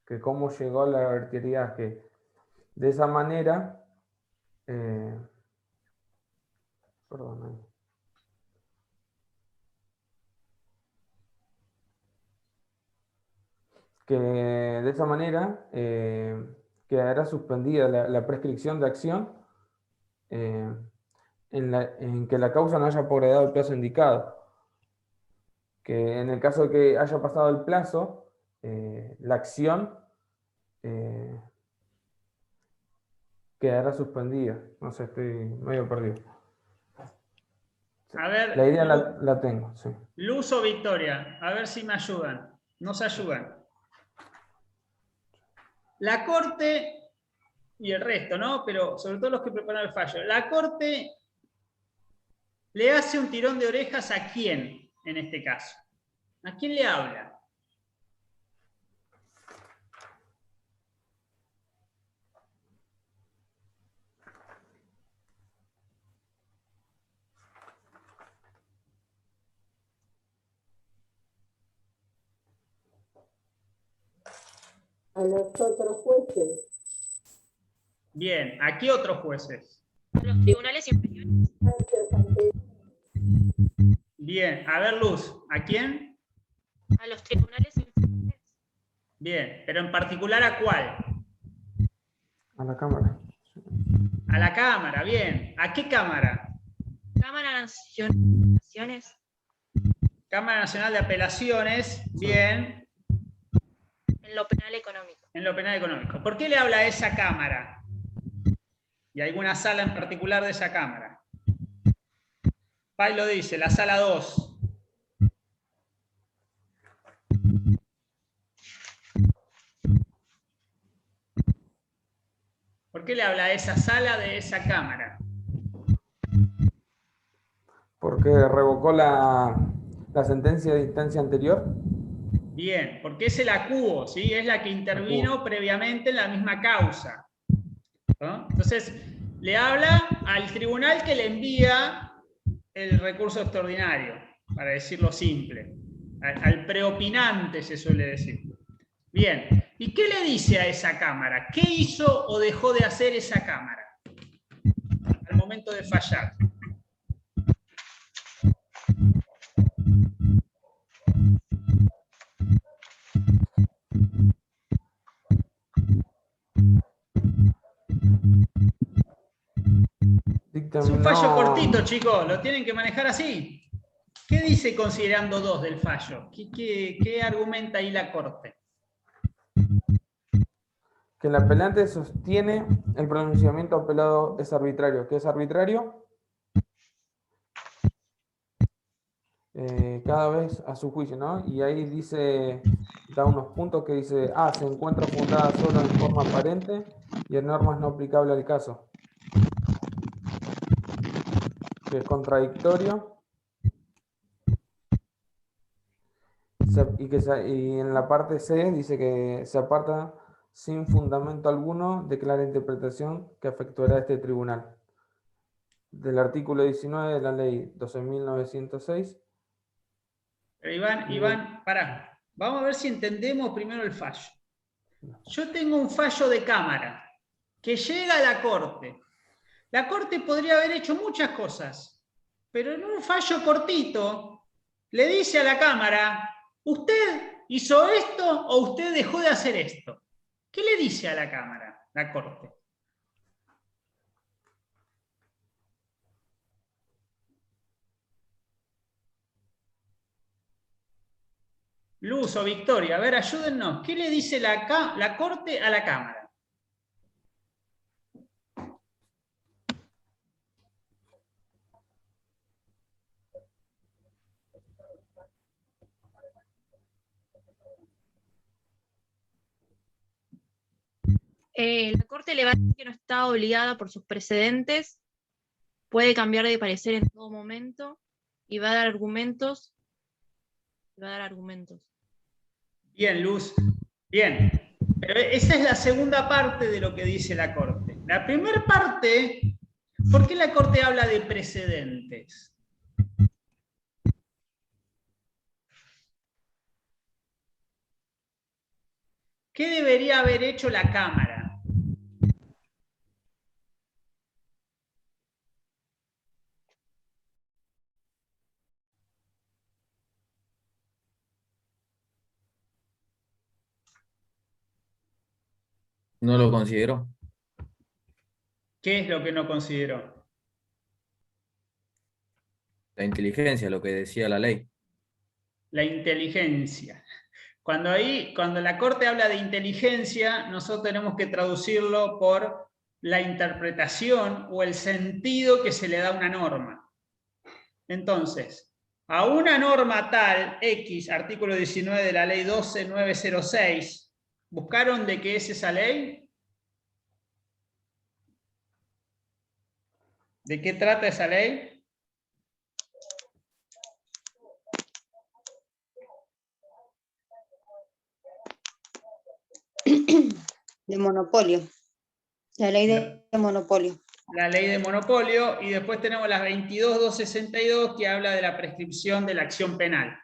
que cómo llegó la arbitrariedad, que de esa manera, perdón, que de esa manera quedará suspendida la prescripción de acción en que la causa no haya progresado el plazo indicado. Que en el caso de que haya pasado el plazo, la acción quedará suspendida. No sé, estoy medio perdido. A ver, la idea la tengo, sí. Luz o Victoria, a ver si me ayudan. Nos ayudan. La Corte y el resto, ¿no? Pero sobre todo los que preparan el fallo. La Corte le hace un tirón de orejas ¿a quién en este caso? ¿A quién le habla? A los otros jueces. Bien, ¿a qué otros jueces? A los tribunales inferiores. Bien, a ver Luz, ¿a quién? A los tribunales inferiores. Bien, pero en particular ¿a cuál? A la Cámara. A la Cámara, bien. ¿A qué Cámara? Cámara Nacional de Apelaciones. Cámara Nacional de Apelaciones, bien. En lo penal económico. En lo penal económico. ¿Por qué le habla a esa Cámara? ¿Y alguna sala en particular de esa Cámara? Pai lo dice, la sala 2. ¿Por qué le habla a esa sala de esa Cámara? Porque revocó la sentencia de instancia anterior. Bien, porque es el acuo, ¿sí? Es la que intervino previamente en la misma causa, ¿no? Entonces, le habla al tribunal que le envía el recurso extraordinario, para decirlo simple. Al preopinante se suele decir. Bien, ¿y qué le dice a esa Cámara? ¿Qué hizo o dejó de hacer esa Cámara al momento de fallar? cortito, chicos, lo tienen que manejar así. ¿Qué dice considerando 2 del fallo? ¿Qué argumenta ahí la Corte? Que el apelante sostiene el pronunciamiento apelado es arbitrario. ¿Qué es arbitrario? Cada vez a su juicio, ¿no? Y ahí dice, da unos puntos que dice, se encuentra fundada solo en forma aparente y en normas no aplicable al caso. Que es contradictorio. Y en la parte C dice que se aparta sin fundamento alguno de clara interpretación que afectuará a este tribunal. Del artículo 19 de la ley 12.906. Pero Iván, pará. Vamos a ver si entendemos primero el fallo. Yo tengo un fallo de cámara que llega a la Corte. La Corte podría haber hecho muchas cosas, pero en un fallo cortito le dice a la Cámara, ¿usted hizo esto o usted dejó de hacer esto? ¿Qué le dice a la Cámara, la Corte? Luz o Victoria, a ver, ayúdennos. ¿Qué le dice la Corte a la Cámara? La Corte le va a decir que no está obligada por sus precedentes, puede cambiar de parecer en todo momento y va a dar argumentos. Bien, Luz. Bien. Pero esa es la segunda parte de lo que dice la Corte. La primera parte, ¿por qué la Corte habla de precedentes? ¿Qué debería haber hecho la Cámara? No lo consideró. ¿Qué es lo que no consideró? La inteligencia, lo que decía la ley. La inteligencia. Cuando la Corte habla de inteligencia, nosotros tenemos que traducirlo por la interpretación o el sentido que se le da a una norma. Entonces, a una norma tal, X, artículo 19 de la ley 12.906, ¿buscaron de qué es esa ley? ¿De qué trata esa ley? De monopolio. La ley de monopolio. La ley de monopolio, y después tenemos la 22.262 que habla de la prescripción de la acción penal.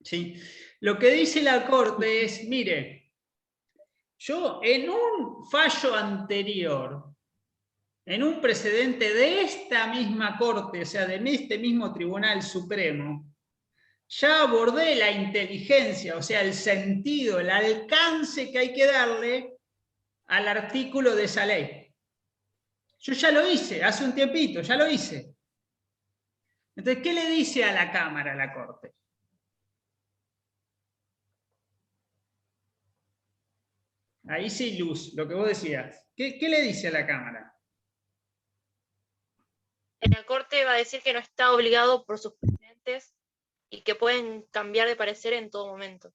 ¿Sí? Lo que dice la Corte es, mire, yo en un fallo anterior, en un precedente de esta misma Corte, o sea, de este mismo Tribunal Supremo, ya abordé la inteligencia, o sea, el sentido, el alcance que hay que darle al artículo de esa ley. Yo ya lo hice, hace un tiempito, ya lo hice. Entonces, ¿qué le dice a la Cámara, a la Corte? Ahí sí, Luz, lo que vos decías. ¿Qué le dice a la Cámara? La Corte va a decir que no está obligado por sus precedentes y que pueden cambiar de parecer en todo momento.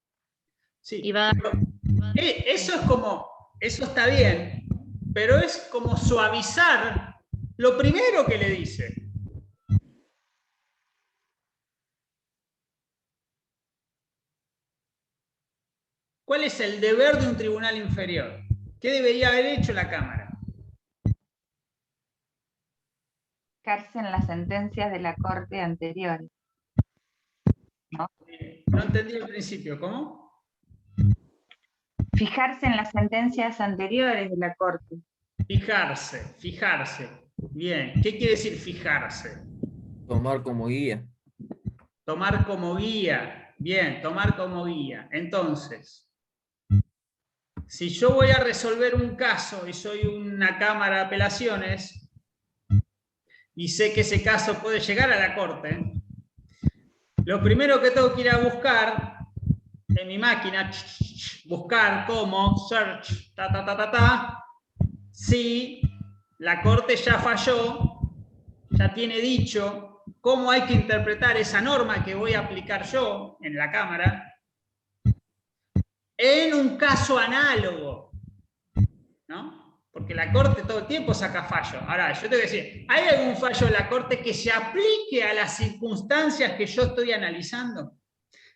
Sí. Y eso está bien, pero es como suavizar lo primero que le dice. ¿Cuál es el deber de un tribunal inferior? ¿Qué debería haber hecho la Cámara? Fijarse en las sentencias de la Corte anterior. ¿No? No entendí el principio, ¿cómo? Fijarse en las sentencias anteriores de la Corte. Fijarse. Bien, ¿qué quiere decir fijarse? Tomar como guía. Tomar como guía. Bien, tomar como guía. Entonces, si yo voy a resolver un caso y soy una Cámara de Apelaciones, y sé que ese caso puede llegar a la corte, lo primero que tengo que ir a buscar en mi máquina, buscar como search, si la corte ya falló, ya tiene dicho cómo hay que interpretar esa norma que voy a aplicar yo en la Cámara en un caso análogo, ¿no? Porque la Corte todo el tiempo saca fallo. Ahora, yo tengo que decir, ¿hay algún fallo de la Corte que se aplique a las circunstancias que yo estoy analizando?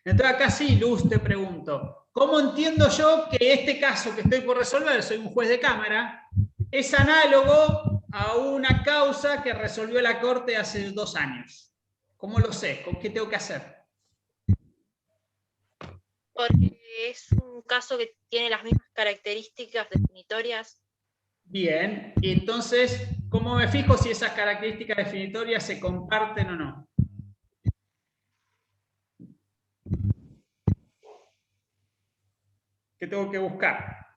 Entonces acá sí, Luz, te pregunto, ¿cómo entiendo yo que este caso que estoy por resolver, soy un juez de Cámara, es análogo a una causa que resolvió la Corte hace 2 años? ¿Cómo lo sé? ¿Con qué tengo que hacer? Porque es un caso que tiene las mismas características definitorias. Bien, y entonces, ¿cómo me fijo si esas características definitorias se comparten o no? ¿Qué tengo que buscar?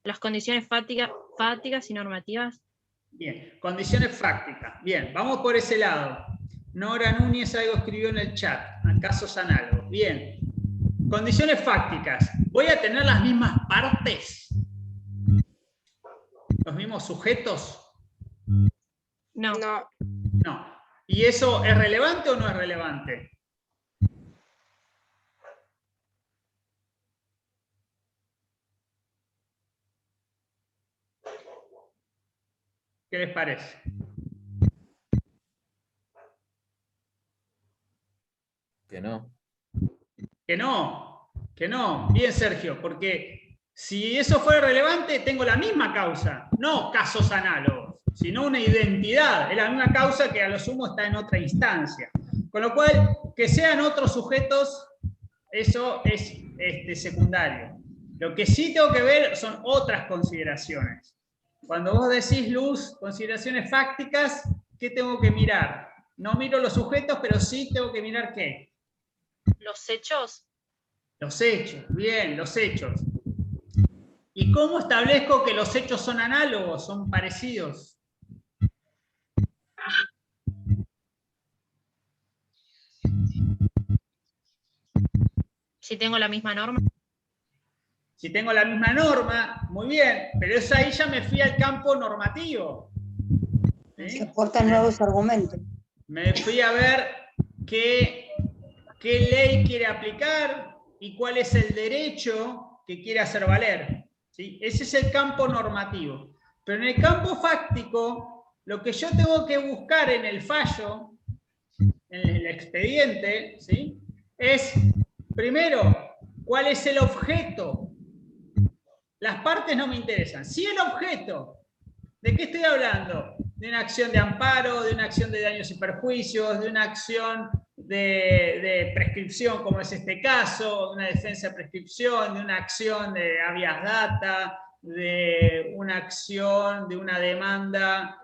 Las condiciones fácticas y normativas. Bien, condiciones fácticas. Bien, vamos por ese lado. Nora Núñez algo escribió en el chat, a casos análogos. Bien, condiciones fácticas. ¿Voy a tener las mismas partes? ¿Los mismos sujetos? No. No. ¿Y eso es relevante o no es relevante? ¿Qué les parece? Que no. Que no, que no. Bien, Sergio, porque si eso fuera relevante, tengo la misma causa, no casos análogos, sino una identidad. Es la misma causa que a lo sumo está en otra instancia. Con lo cual, que sean otros sujetos, eso es secundario. Lo que sí tengo que ver son otras consideraciones. Cuando vos decís, Luz, consideraciones fácticas, ¿qué tengo que mirar? No miro los sujetos, pero sí tengo que mirar ¿qué? Los hechos. Los hechos, bien, los hechos. ¿Y cómo establezco que los hechos son análogos, son parecidos? Si tengo la misma norma. Si tengo la misma norma, muy bien, pero eso ahí ya me fui al campo normativo. ¿Sí? Se aportan nuevos argumentos. Me fui a ver qué ley quiere aplicar y cuál es el derecho que quiere hacer valer. ¿Sí? Ese es el campo normativo. Pero en el campo fáctico, lo que yo tengo que buscar en el fallo, en el expediente, ¿sí? Es, primero, cuál es el objeto. Las partes no me interesan. Si el objeto, ¿de qué estoy hablando? De una acción de amparo, de una acción de daños y perjuicios, de una acción de prescripción, como es este caso, de una defensa de prescripción, de una acción de habeas data, de una acción, de una demanda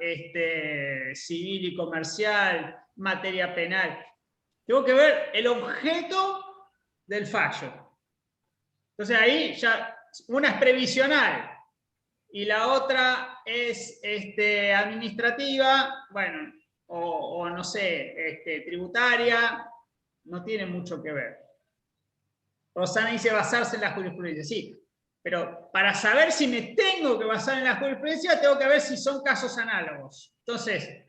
civil y comercial, materia penal. Tengo que ver el objeto del fallo. Entonces ahí ya una es previsional y la otra es administrativa, bueno, o no sé, tributaria, no tiene mucho que ver. Rosana dice basarse en la jurisprudencia, sí, pero para saber si me tengo que basar en la jurisprudencia, tengo que ver si son casos análogos. Entonces,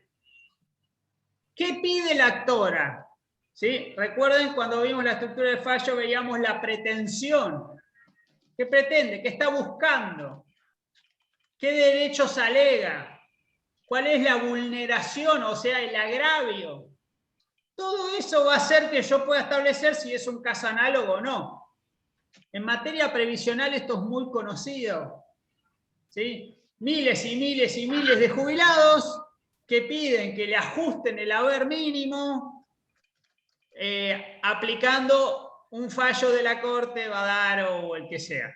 ¿qué pide la actora? ¿Sí? Recuerden, cuando vimos la estructura del fallo, veíamos la pretensión. ¿Qué pretende? ¿Qué está buscando? ¿Qué derechos alega? ¿Cuál es la vulneración, o sea, el agravio? Todo eso va a hacer que yo pueda establecer si es un caso análogo o no. En materia previsional esto es muy conocido. ¿Sí? Miles y miles y miles de jubilados que piden que le ajusten el haber mínimo aplicando un fallo de la Corte, Badaro o el que sea.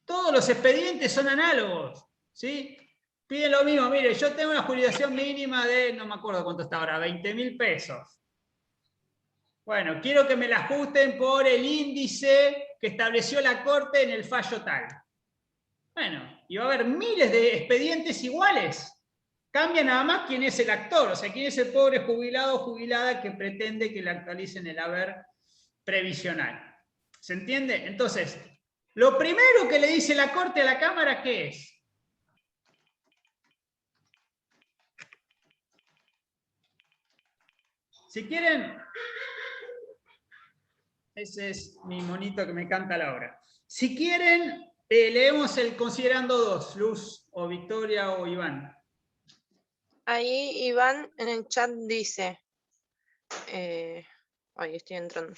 Todos los expedientes son análogos, ¿sí? Piden lo mismo, mire, yo tengo una jubilación mínima de, no me acuerdo cuánto está ahora, 20.000 pesos. Bueno, quiero que me la ajusten por el índice que estableció la Corte en el fallo tal. Bueno, y va a haber miles de expedientes iguales. Cambia nada más quién es el actor, o sea, quién es el pobre jubilado o jubilada que pretende que le actualicen el haber previsional. ¿Se entiende? Entonces, lo primero que le dice la Corte a la Cámara, ¿qué es? Si quieren, ese es mi monito que me canta la hora. Si quieren, leemos el considerando 2, Luz, o Victoria, o Iván. Ahí Iván en el chat dice, ahí estoy entrando,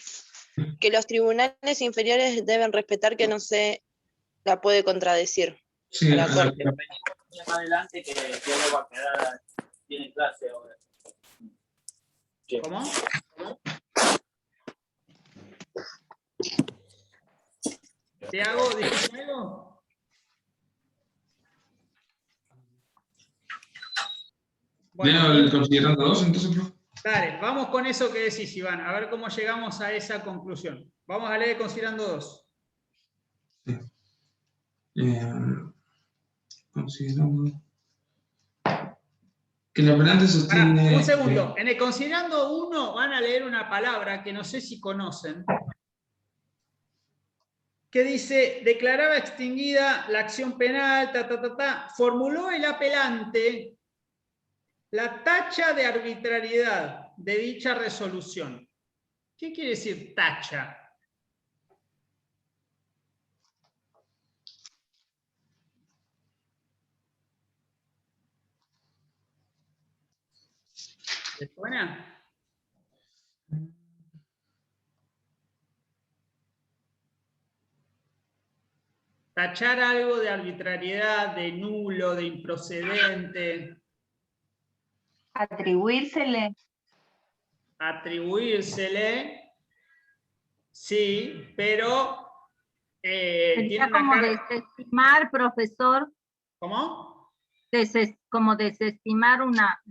que los tribunales inferiores deben respetar que no se la puede contradecir Sí, a la Corte. Más adelante que no va a quedar, tiene clase ahora. ¿Cómo? ¿Te hago? ¿Dijiste algo? Bueno, el considerando 2, entonces, profe. Dale, vamos con eso que decís, Iván, a ver cómo llegamos a esa conclusión. Vamos a leer considerando 2. Considerando que el apelante sostiene... Un segundo, en el considerando 1 van a leer una palabra que no sé si conocen, que dice, declaraba extinguida la acción penal, formuló el apelante la tacha de arbitrariedad de dicha resolución. ¿Qué quiere decir tacha? ¿Les suena? Tachar algo de arbitrariedad, de nulo, de improcedente. Atribuírsele. Atribuírsele, sí, pero Sería como desestimar, profesor. ¿Cómo? Como desestimar una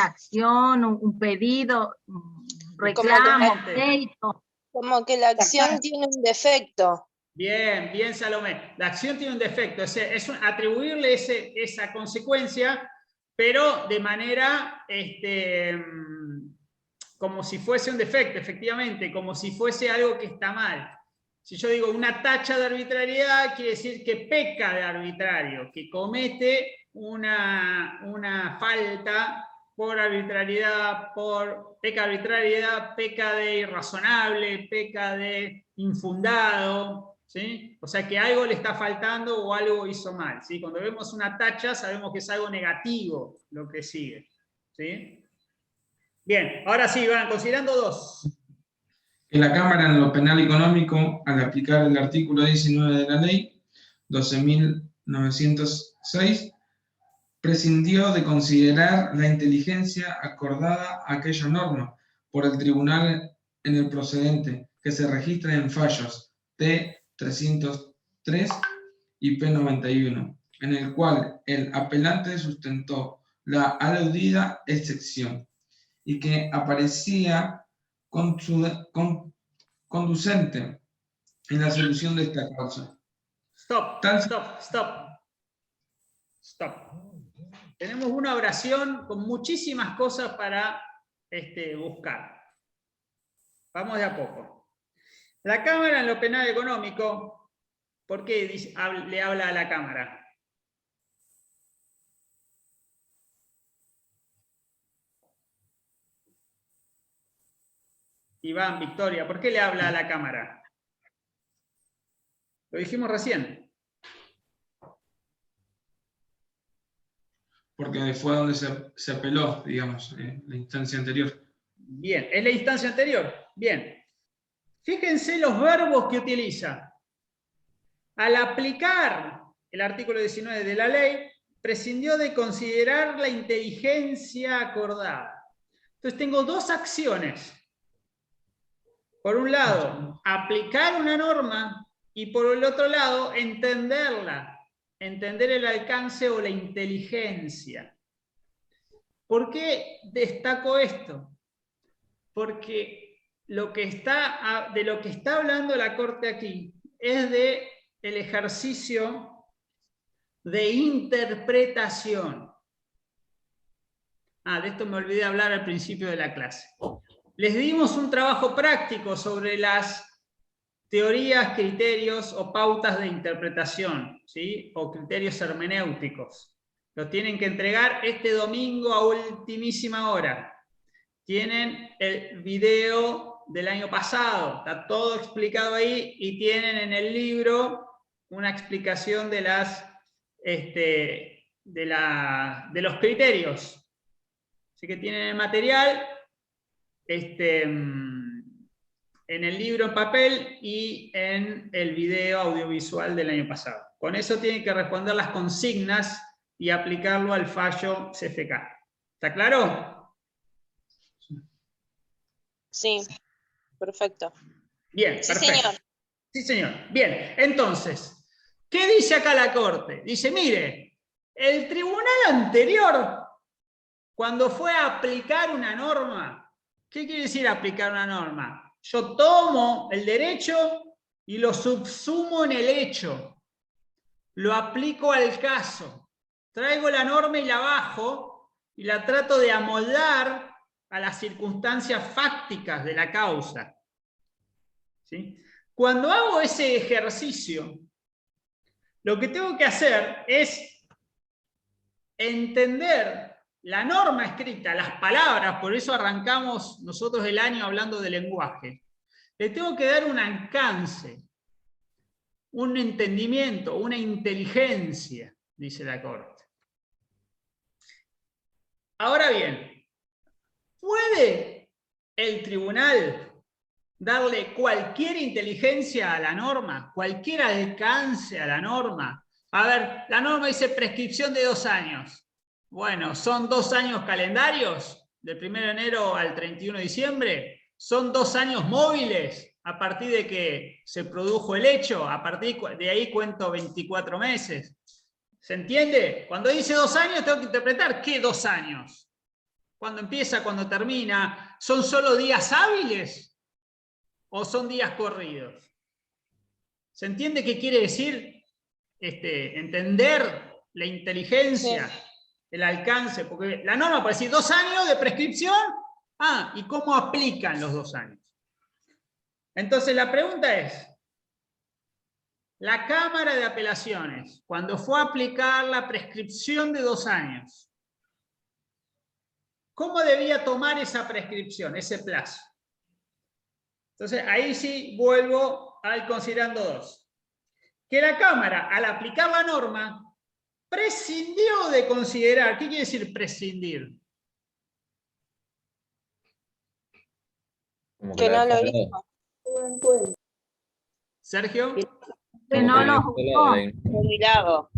acción, un pedido, un reclamo, pleito. Como que la acción tiene un defecto. Bien, bien, Salomé. La acción tiene un defecto, es atribuirle esa consecuencia, pero de manera como si fuese un defecto, efectivamente, como si fuese algo que está mal. Si yo digo una tacha de arbitrariedad, quiere decir que peca de arbitrario, que comete una falta por arbitrariedad, peca de arbitrariedad, peca de irrazonable, peca de infundado, ¿sí? O sea que algo le está faltando o algo hizo mal, ¿sí? Cuando vemos una tacha sabemos que es algo negativo lo que sigue, ¿sí? Bien, ahora sí, van considerando 2. Que la Cámara en lo penal económico, al aplicar el artículo 19 de la ley 12.906, prescindió de considerar la inteligencia acordada a aquella norma por el tribunal en el procedente que se registra en fallos T303 y P91, en el cual el apelante sustentó la aludida excepción y que aparecía conducente en la solución de esta causa. Stop. Tenemos una oración con muchísimas cosas para buscar. Vamos de a poco. La Cámara en lo penal económico, ¿por qué le habla a la Cámara? Iván, Victoria, ¿por qué le habla a la Cámara? Lo dijimos recién. Porque fue donde se apeló, digamos, la instancia anterior. Bien, es la instancia anterior. Bien. Fíjense los verbos que utiliza. Al aplicar el artículo 19 de la ley, prescindió de considerar la inteligencia acordada. Entonces tengo dos acciones. Por un lado, aplicar una norma y por el otro lado, entenderla, entender el alcance o la inteligencia. ¿Por qué destaco esto? Porque de lo que está hablando la Corte aquí es del ejercicio de interpretación. De esto me olvidé hablar al principio de la clase. Les dimos un trabajo práctico sobre las teorías, criterios o pautas de interpretación, ¿sí? O criterios hermenéuticos. Lo tienen que entregar este domingo a ultimísima hora. Tienen el video del año pasado, está todo explicado ahí, y tienen en el libro una explicación de los criterios. Así que tienen el material en el libro en papel y en el video audiovisual del año pasado. Con eso tienen que responder las consignas y aplicarlo al fallo CFK. ¿Está claro? Sí, perfecto. Bien, Sí, perfecto. señor. Sí, señor. Bien, entonces, ¿qué dice acá la Corte? Dice, mire, el tribunal anterior, cuando fue a aplicar una norma, ¿qué quiere decir aplicar una norma? Yo tomo el derecho y lo subsumo en el hecho. Lo aplico al caso. Traigo la norma y la bajo y la trato de amoldar a las circunstancias fácticas de la causa. ¿Sí? Cuando hago ese ejercicio, lo que tengo que hacer es entender la norma escrita, las palabras, por eso arrancamos nosotros el año hablando de lenguaje. Le tengo que dar un alcance, un entendimiento, una inteligencia, dice la Corte. Ahora bien, ¿puede el tribunal darle cualquier inteligencia a la norma, cualquier alcance a la norma? A ver, la norma dice prescripción de 2 años. Bueno, ¿son 2 años calendarios? Del 1 de enero al 31 de diciembre. ¿Son 2 años móviles? A partir de que se produjo el hecho, a partir de ahí cuento 24 meses. ¿Se entiende? Cuando dice 2 años, tengo que interpretar ¿qué 2 años? ¿Cuándo empieza? ¿Cuándo termina? ¿Son solo días hábiles? ¿O son días corridos? ¿Se entiende qué quiere decir entender la inteligencia, sí, el alcance? Porque la norma puede decir 2 años de prescripción. ¿Y cómo aplican los 2 años? Entonces la pregunta es, la Cámara de Apelaciones, cuando fue a aplicar la prescripción de 2 años, ¿cómo debía tomar esa prescripción, ese plazo? Entonces, ahí sí vuelvo al considerando 2. Que la Cámara, al aplicar la norma, prescindió de considerar. ¿Qué quiere decir prescindir? Que no lo hizo. Sergio. Que no lo juzgó.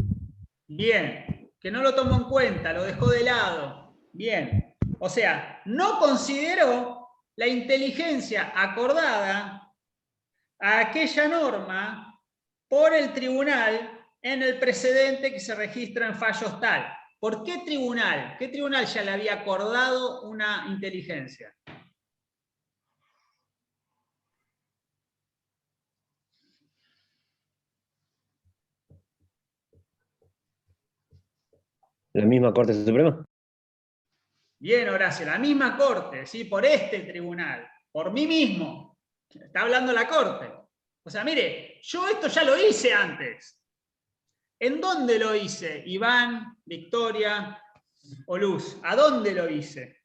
Bien. Que no lo tomó en cuenta, lo dejó de lado. Bien. O sea, no consideró la inteligencia acordada a aquella norma por el tribunal en el precedente que se registra en fallos tal. ¿Por qué tribunal? ¿Qué tribunal ya le había acordado una inteligencia? ¿La misma Corte Suprema? Bien, Horacio, la misma Corte, ¿sí? Por este tribunal, por mí mismo. Está hablando la Corte. O sea, mire, yo esto ya lo hice antes. ¿En dónde lo hice? Iván, Victoria o Luz. ¿A dónde lo hice?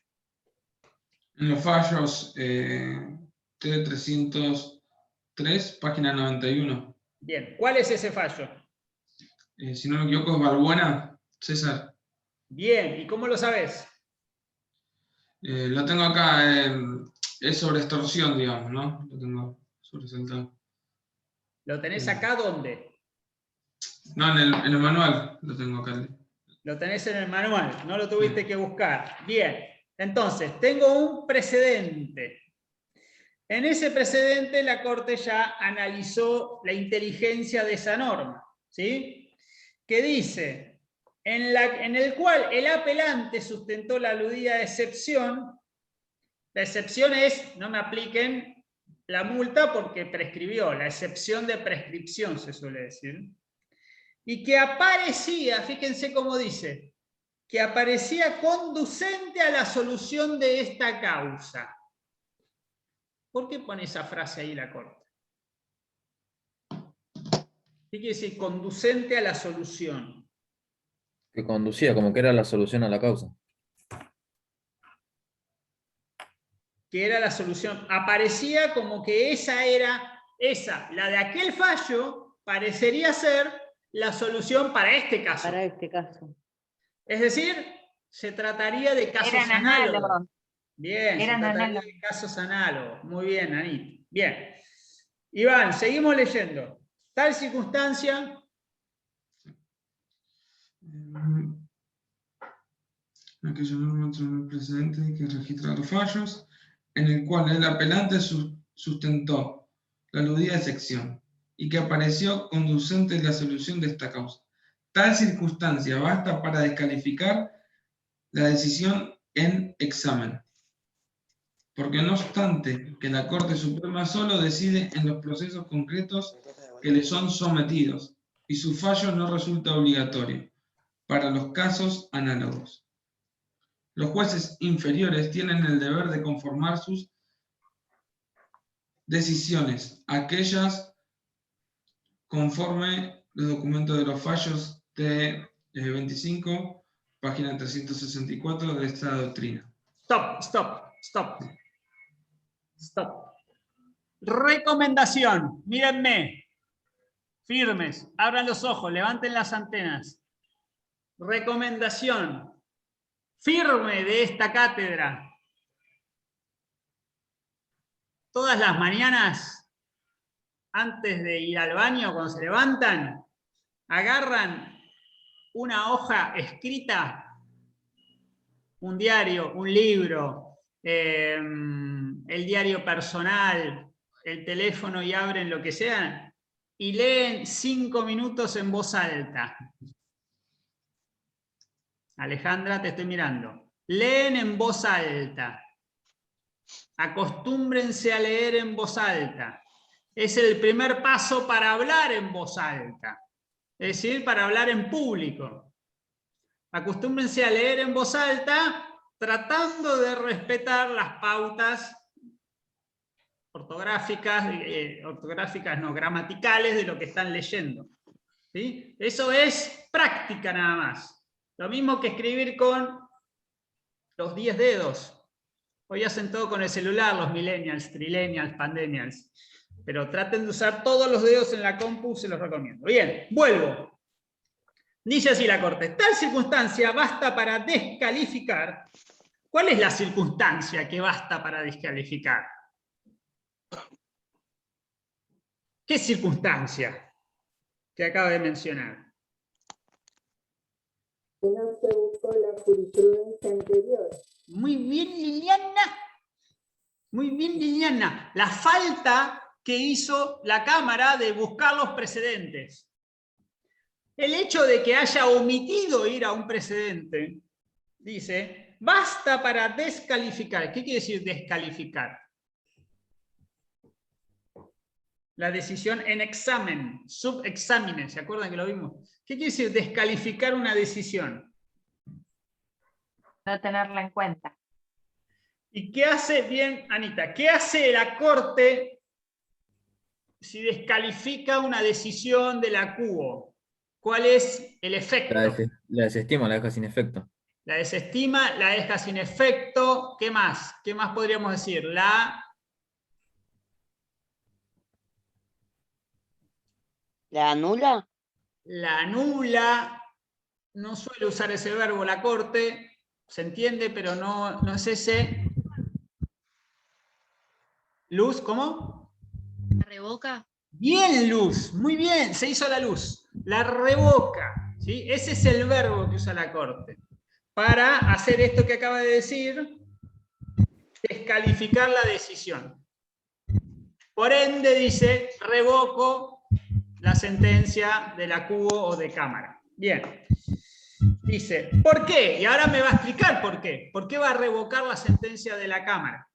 En los fallos T303, página 91. Bien, ¿cuál es ese fallo? Si no me equivoco es Balbuena, César. Bien, ¿y cómo lo sabes? Lo tengo acá, es sobre extorsión, digamos, ¿no? Lo tengo sobresaltado. ¿Lo tenés acá dónde? No, en el manual lo tengo acá. Lo tenés en el manual, no lo tuviste que buscar. Bien, entonces, tengo un precedente. En ese precedente la Corte ya analizó la inteligencia de esa norma, ¿sí? Que dice, en el cual el apelante sustentó la aludida excepción. La excepción es, no me apliquen la multa porque prescribió, la excepción de prescripción se suele decir. y que aparecía, fíjense cómo dice, que aparecía conducente a la solución de esta causa. ¿Por qué pone esa frase ahí la Corte? ¿Qué quiere decir conducente a la solución? Que conducía, como que era la solución a la causa. Que era la solución. Aparecía como que esa era, la de aquel fallo, parecería ser la solución para este caso. Para este caso. Es decir, se trataría de casos Eran análogos. análogos. Bien, Eran se trataría análogos. de casos análogos. Muy bien, Anita. Bien. Iván, seguimos leyendo. Tal circunstancia. Aquella norma entre el precedente que registra los fallos, en el cual el apelante sustentó la aludida sección y que apareció conducente en la solución de esta causa. Tal circunstancia basta para descalificar la decisión en examen. Porque no obstante que la Corte Suprema solo decide en los procesos concretos que le son sometidos y su fallo no resulta obligatorio para los casos análogos. Los jueces inferiores tienen el deber de conformar sus decisiones, aquellas conforme los documentos de los fallos de 25, página 364 de esta doctrina. Stop. Recomendación. Mírenme. Firmes. Abran los ojos. Levanten las antenas. Recomendación firme de esta cátedra. Todas las mañanas, antes de ir al baño, cuando se levantan, agarran una hoja escrita, un diario, un libro, el diario personal, el teléfono y abren lo que sea, y leen 5 minutos en voz alta. Alejandra, te estoy mirando. Leen en voz alta. Acostúmbrense a leer en voz alta. Es el primer paso para hablar en voz alta. Es decir, para hablar en público. Acostúmbrense a leer en voz alta, tratando de respetar las pautas gramaticales de lo que están leyendo. ¿Sí? Eso es práctica nada más. Lo mismo que escribir con los 10 dedos. Hoy hacen todo con el celular, los millennials, trillennials, pandemials. Pero traten de usar todos los dedos en la compu, se los recomiendo. Bien, vuelvo. Dice así la Corte. Tal circunstancia basta para descalificar. ¿Cuál es la circunstancia que basta para descalificar? ¿Qué circunstancia que acabo de mencionar? Que no se buscó la jurisprudencia anterior. Muy bien, Liliana. Muy bien, Liliana. La falta que hizo la Cámara de buscar los precedentes. El hecho de que haya omitido ir a un precedente, dice, basta para descalificar. ¿Qué quiere decir descalificar? La decisión en examen, subexámenes, ¿se acuerdan que lo vimos? ¿Qué quiere decir descalificar una decisión? No tenerla en cuenta. ¿Y qué hace, bien, Anita, qué hace la Corte si descalifica una decisión de la CUO? ¿Cuál es el efecto? La desestima, la deja sin efecto. La desestima, la deja sin efecto. ¿Qué más? ¿Qué más podríamos decir? ¿La anula? La anula. No suele usar ese verbo la Corte. Se entiende, pero no es ese. Luz, ¿cómo? ¿La revoca? Bien, Luz. Muy bien, se hizo la luz. La revoca. ¿Sí? Ese es el verbo que usa la Corte. Para hacer esto que acaba de decir, descalificar la decisión. Por ende, dice, revoco la sentencia de la CUO o de Cámara. Bien. Dice, ¿por qué? Y ahora me va a explicar por qué. ¿Por qué va a revocar la sentencia de la Cámara?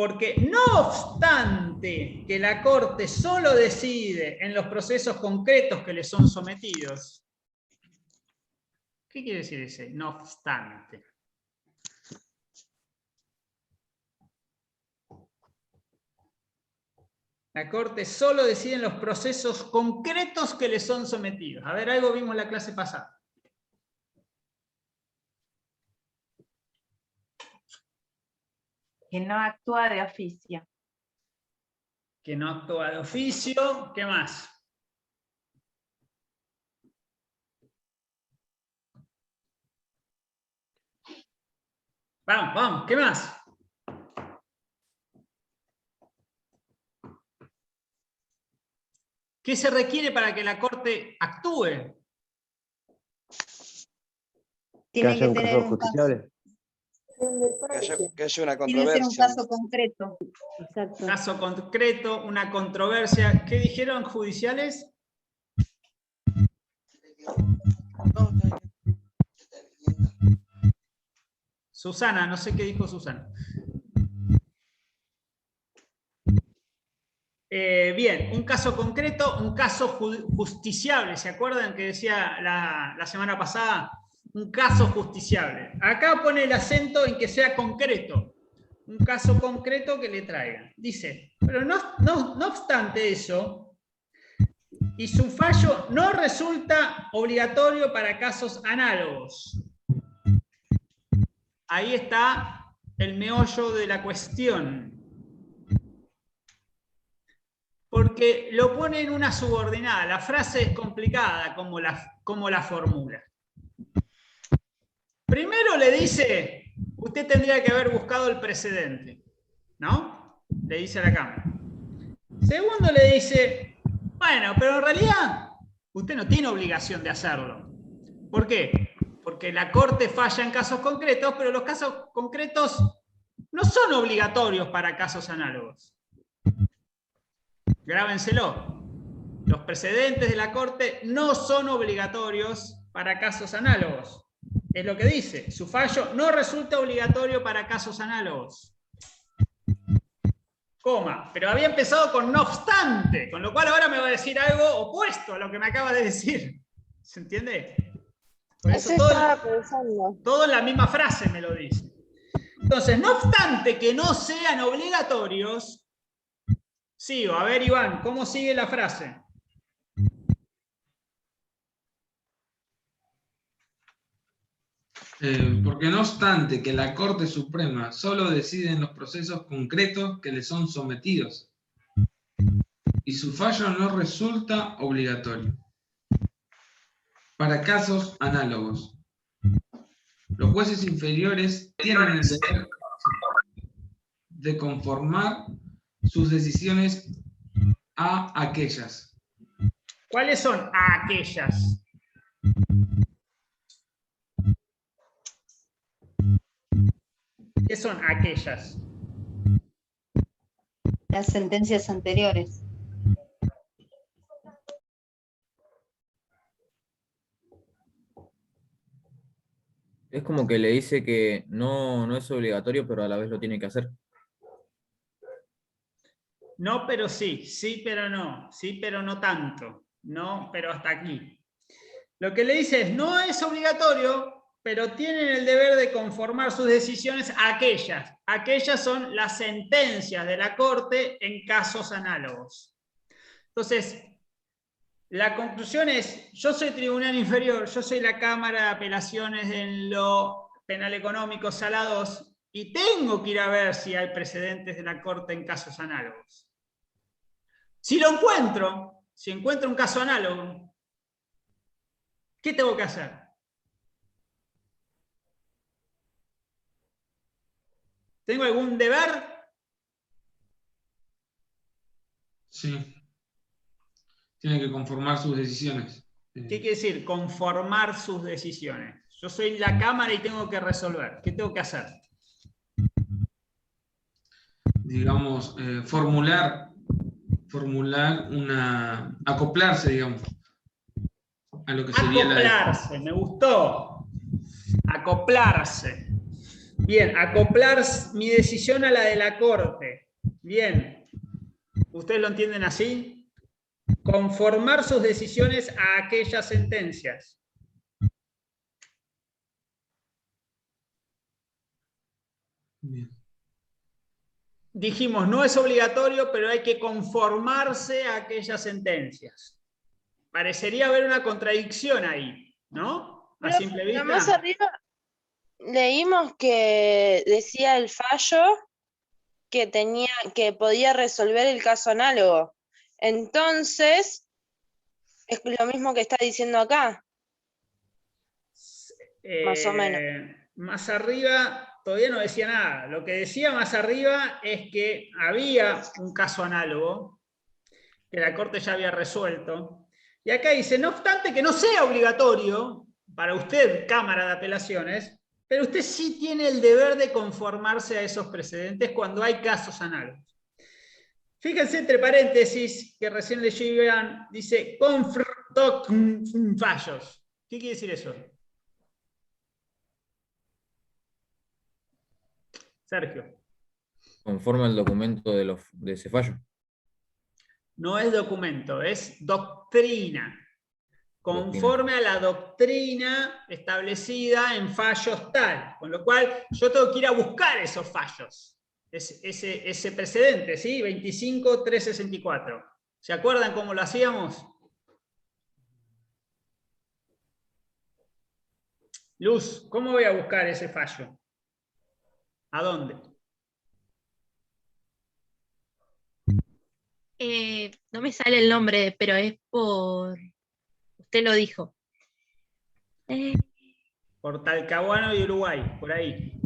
Porque no obstante que la Corte solo decide en los procesos concretos que le son sometidos. ¿Qué quiere decir ese no obstante? La Corte solo decide en los procesos concretos que le son sometidos. A ver, algo vimos en la clase pasada. Que no actúa de oficio. Que no actúa de oficio. ¿Qué más? Vamos, vamos, ¿qué más? ¿Qué se requiere para que la Corte actúe? Que haya un caso justiciable. Que haya una Tiene que ser un controversia. caso concreto. Exacto. Caso concreto, una controversia. ¿Qué dijeron judiciales? Susana, no sé qué dijo Susana. Bien, un caso concreto, un caso justiciable. ¿Se acuerdan que decía la semana pasada? Un caso justiciable. Acá pone el acento en que sea concreto. Un caso concreto que le traigan. Dice, pero no obstante eso, y su fallo no resulta obligatorio para casos análogos. Ahí está el meollo de la cuestión. Porque lo pone en una subordinada. La frase es complicada como la formula. Primero le dice, usted tendría que haber buscado el precedente, ¿no? Le dice a la Cámara. Segundo le dice, bueno, pero en realidad usted no tiene obligación de hacerlo. ¿Por qué? Porque la Corte falla en casos concretos, pero los casos concretos no son obligatorios para casos análogos. Grábenselo. Los precedentes de la Corte no son obligatorios para casos análogos. Es lo que dice. Su fallo no resulta obligatorio para casos análogos. Coma. Pero había empezado con no obstante, con lo cual ahora me va a decir algo opuesto a lo que me acaba de decir. ¿Se entiende? Por eso todo en la misma frase me lo dice. Entonces, no obstante que no sean obligatorios, sigo. A ver, Iván, ¿cómo sigue la frase? Porque no obstante que la Corte Suprema solo decide en los procesos concretos que le son sometidos, y su fallo no resulta obligatorio para casos análogos. Los jueces inferiores tienen el deber de conformar sus decisiones a aquellas. ¿Cuáles son aquellas? ¿Qué son aquellas? Las sentencias anteriores. Es como que le dice que no es obligatorio, pero a la vez lo tiene que hacer. No, pero sí. Sí, pero no. Sí, pero no tanto. No, pero hasta aquí. Lo que le dice es, no es obligatorio, pero tienen el deber de conformar sus decisiones a aquellas. Aquellas son las sentencias de la Corte en casos análogos. Entonces, la conclusión es, yo soy tribunal inferior, yo soy la Cámara de Apelaciones en lo penal económico, Sala 2, y tengo que ir a ver si hay precedentes de la Corte en casos análogos. Si lo encuentro, si encuentro un caso análogo, ¿qué tengo que hacer? ¿Tengo algún deber? Sí. Tiene que conformar sus decisiones. ¿Qué quiere decir? Conformar sus decisiones. Yo soy la Cámara y tengo que resolver. ¿Qué tengo que hacer? Digamos, formular una... acoplarse, digamos, a lo que sería acoplarse, me gustó. Acoplarse. Bien, acoplar mi decisión a la de la Corte. Bien. ¿Ustedes lo entienden así? Conformar sus decisiones a aquellas sentencias. Bien. Dijimos, no es obligatorio, pero hay que conformarse a aquellas sentencias. Parecería haber una contradicción ahí, ¿no? A simple Pero vista. más arriba leímos que decía el fallo que podía resolver el caso análogo. Entonces, es lo mismo que está diciendo acá. Más o menos. Más arriba todavía no decía nada. Lo que decía más arriba es que había un caso análogo que la Corte ya había resuelto. Y acá dice, no obstante que no sea obligatorio para usted, Cámara de Apelaciones, pero usted sí tiene el deber de conformarse a esos precedentes cuando hay casos análogos. Fíjense entre paréntesis, que recién leyó Iván, dice, fallos. ¿Qué quiere decir eso? Sergio. Conforma el documento de ese fallo. No es documento, es doctrina. Conforme a la doctrina establecida en fallos tal. Con lo cual, yo tengo que ir a buscar esos fallos. Ese precedente, ¿sí? 25.364. ¿Se acuerdan cómo lo hacíamos? Luz, ¿cómo voy a buscar ese fallo? ¿A dónde? No me sale el nombre, pero es por... Usted lo dijo. Por Talcahuano y Uruguay, por ahí.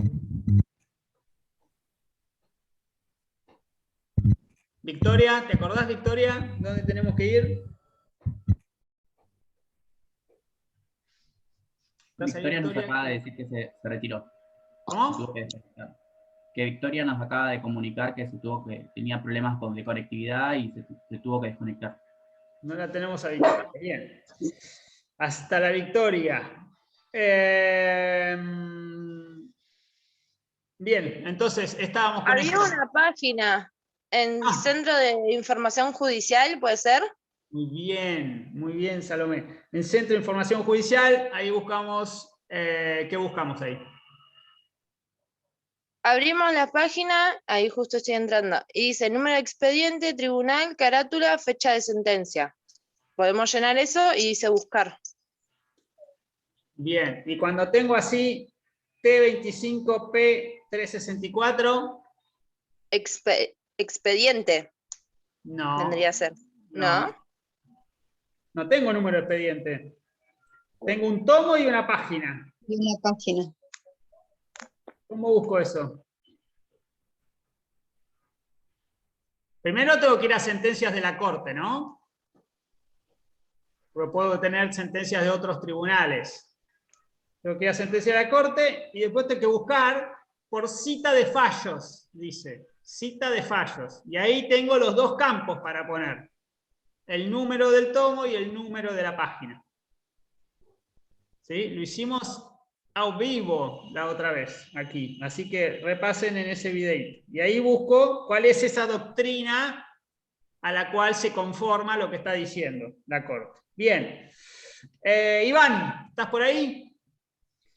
Victoria, ¿te acordás, Victoria? ¿Dónde tenemos que ir? Victoria nos acaba de decir que se retiró. ¿Cómo? Que Victoria nos acaba de comunicar que tenía problemas de conectividad y se tuvo que desconectar. No la tenemos a Victoria. Bien. Hasta la Victoria. Bien, entonces estábamos con Había eso. una página en Centro de Información Judicial, ¿puede ser? Muy bien, Salomé. En Centro de Información Judicial, ahí buscamos, ¿qué buscamos ahí? Abrimos la página, ahí justo estoy entrando, y dice número de expediente, tribunal, carátula, fecha de sentencia. Podemos llenar eso y dice buscar. Bien, y cuando tengo así T25P364... Expediente. No. Tendría que ser. ¿No? No tengo número de expediente. Tengo un tomo y una página. Y una página. ¿Cómo busco eso? Primero tengo que ir a sentencias de la Corte, ¿no? Porque puedo tener sentencias de otros tribunales. Tengo que ir a sentencia de la Corte y después tengo que buscar por cita de fallos, dice. Cita de fallos. Y ahí tengo los dos campos para poner. El número del tomo y el número de la página. ¿Sí? Lo hicimos a vivo la otra vez, aquí. Así que repasen en ese video. Y ahí busco cuál es esa doctrina a la cual se conforma lo que está diciendo la Corte. Bien. Iván, ¿estás por ahí?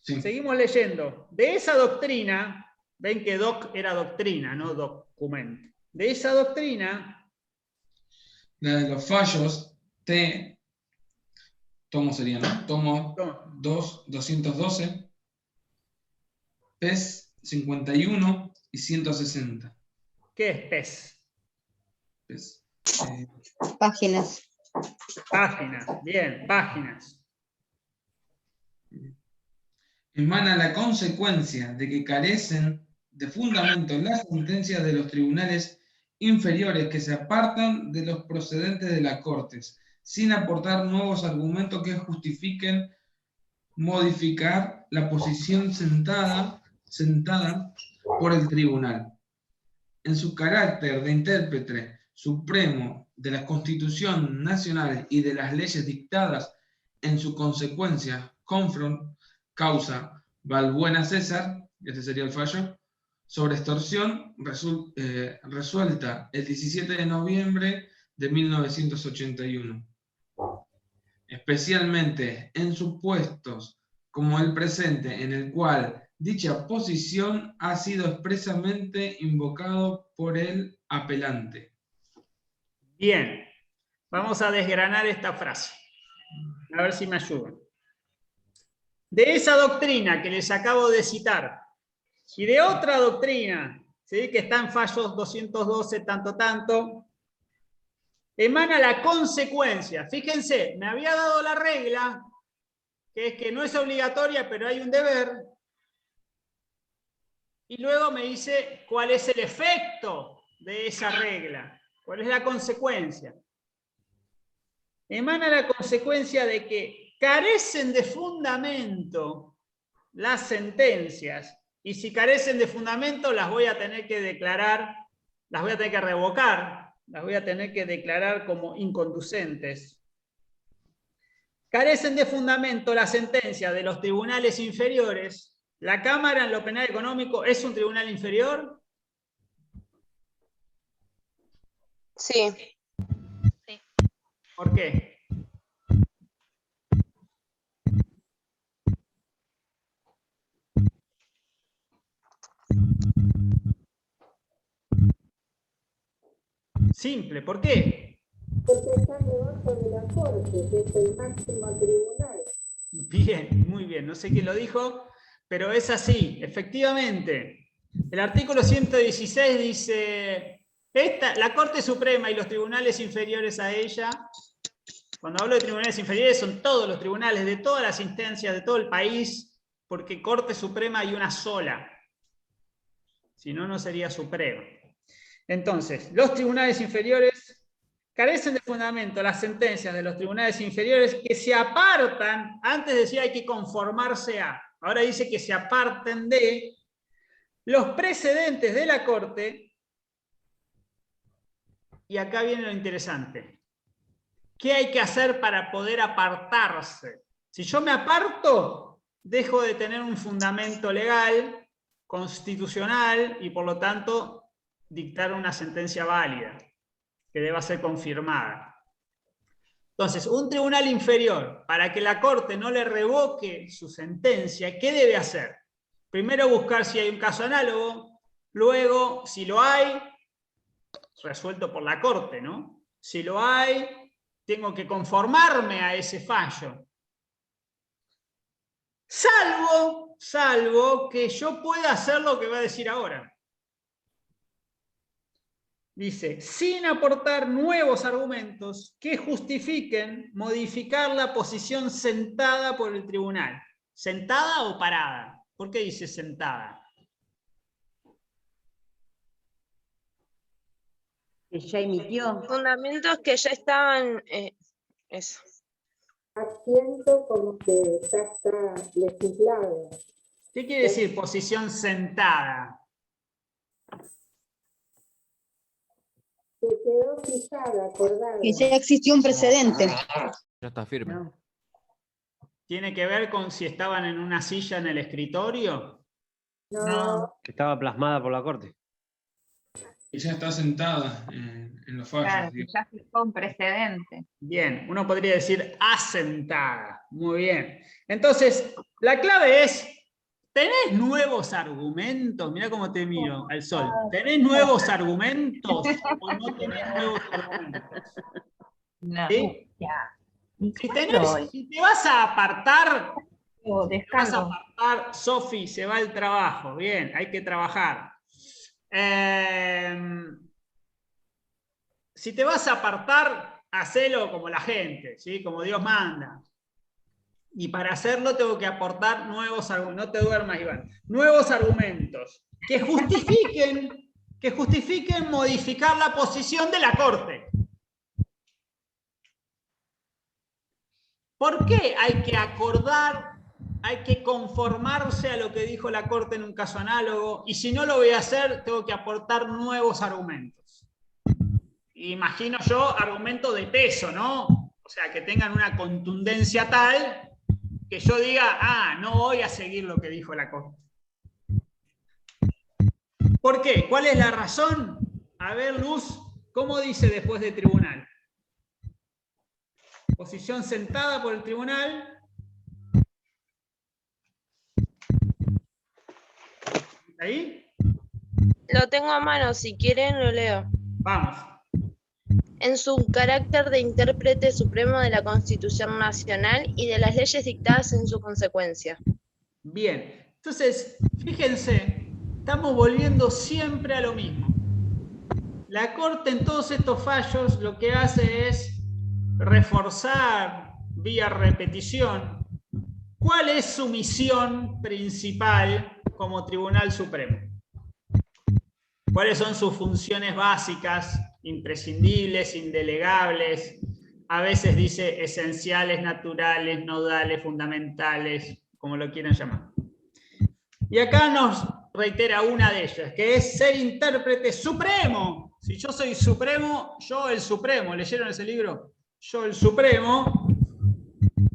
Sí. Seguimos leyendo. De esa doctrina, ven que doc era doctrina, no documento. De esa doctrina... La de los fallos, tomo sería, ¿no? Tomo 212, PES 51 y 160. ¿Qué es PES? PES. Páginas. Páginas, bien, páginas. Emana la consecuencia de que carecen de fundamento las sentencias de los tribunales inferiores que se apartan de los procedentes de las Cortes, sin aportar nuevos argumentos que justifiquen modificar la posición sentada por el tribunal. En su carácter de intérprete supremo de la Constitución Nacional y de las leyes dictadas en su consecuencia, causa Valbuena César, este sería el fallo, sobre extorsión resuelta el 17 de noviembre de 1981. Especialmente en supuestos como el presente, en el cual dicha posición ha sido expresamente invocado por el apelante. Bien, vamos a desgranar esta frase. A ver si me ayudan. De esa doctrina que les acabo de citar, y de otra doctrina, ¿sí?, que está en fallos 212, tanto, emana la consecuencia. Fíjense, me había dado la regla, que es que no es obligatoria, pero hay un deber, y luego me dice cuál es el efecto de esa regla, cuál es la consecuencia. Emana la consecuencia de que carecen de fundamento las sentencias, y si carecen de fundamento las voy a tener que declarar, las voy a tener que revocar, las voy a tener que declarar como inconducentes. Carecen de fundamento las sentencias de los tribunales inferiores. ¿La Cámara en lo penal económico es un tribunal inferior? Sí. ¿Por qué? Simple, ¿por qué? Porque están debajo de la Corte, que es el máximo tribunal. Bien, muy bien. No sé quién lo dijo, pero es así, efectivamente. El artículo 116 dice, la Corte Suprema y los tribunales inferiores a ella, cuando hablo de tribunales inferiores son todos los tribunales de todas las instancias de todo el país, porque Corte Suprema hay una sola. Si no, no sería Suprema. Entonces, los tribunales inferiores carecen de fundamento las sentencias de los tribunales inferiores que se apartan, antes decía hay que conformarse a, ahora dice que se aparten de los precedentes de la Corte, y acá viene lo interesante. ¿Qué hay que hacer para poder apartarse? Si yo me aparto, dejo de tener un fundamento legal, constitucional, y por lo tanto dictar una sentencia válida, que deba ser confirmada. Entonces, un tribunal inferior, para que la Corte no le revoque su sentencia, ¿qué debe hacer? Primero buscar si hay un caso análogo, luego, si lo hay, resuelto por la Corte, ¿no? Si lo hay, tengo que conformarme a ese fallo. Salvo que yo pueda hacer lo que va a decir ahora. Dice, sin aportar nuevos argumentos que justifiquen modificar la posición sentada por el tribunal. ¿Sentada o parada? ¿Por qué dice sentada? Que ya emitió. Fundamentos que ya estaban... eso. Asiento como que ya está legislado. ¿Qué quiere decir posición sentada? Que quedó fijada, acordada. Que ya existió un precedente. Ya está firme. No. ¿Tiene que ver con si estaban en una silla en el escritorio? No. Que estaba plasmada por la Corte. Y ya está sentada en los fallos. Claro, que ya fijó un precedente. Bien, uno podría decir asentada. Muy bien. Entonces, la clave es, ¿tenés nuevos argumentos? Mirá cómo te miro al sol. ¿Tenés nuevos argumentos o no tenés nuevos argumentos? No, ¿Sí? ya. Si te vas a apartar, descargo. Sofi, se va al trabajo. Bien, hay que trabajar. Si te vas a apartar, hacelo como la gente, ¿sí? Como Dios manda. Y para hacerlo tengo que aportar nuevos argumentos. No te duermas, Iván. Nuevos argumentos que justifiquen modificar la posición de la Corte. ¿Por qué hay que acordar, hay que conformarse a lo que dijo la Corte en un caso análogo? Y si no lo voy a hacer, tengo que aportar nuevos argumentos. Imagino yo argumentos de peso, ¿no? O sea, que tengan una contundencia tal que yo diga, no voy a seguir lo que dijo la Corte. ¿Por qué? ¿Cuál es la razón? A ver, Luz, ¿cómo dice después de tribunal? Posición sentada por el tribunal. ¿Ahí? Lo tengo a mano, si quieren lo leo. Vamos. En su carácter de intérprete supremo de la Constitución Nacional y de las leyes dictadas en su consecuencia. Bien, entonces, fíjense, estamos volviendo siempre a lo mismo. La Corte en todos estos fallos lo que hace es reforzar vía repetición cuál es su misión principal como Tribunal Supremo. ¿Cuáles son sus funciones básicas, imprescindibles, indelegables? A veces dice esenciales, naturales, nodales, fundamentales, como lo quieran llamar. Y acá nos reitera una de ellas, que es ser intérprete supremo. Si yo soy supremo, yo el supremo. ¿Leyeron ese libro? Yo el supremo.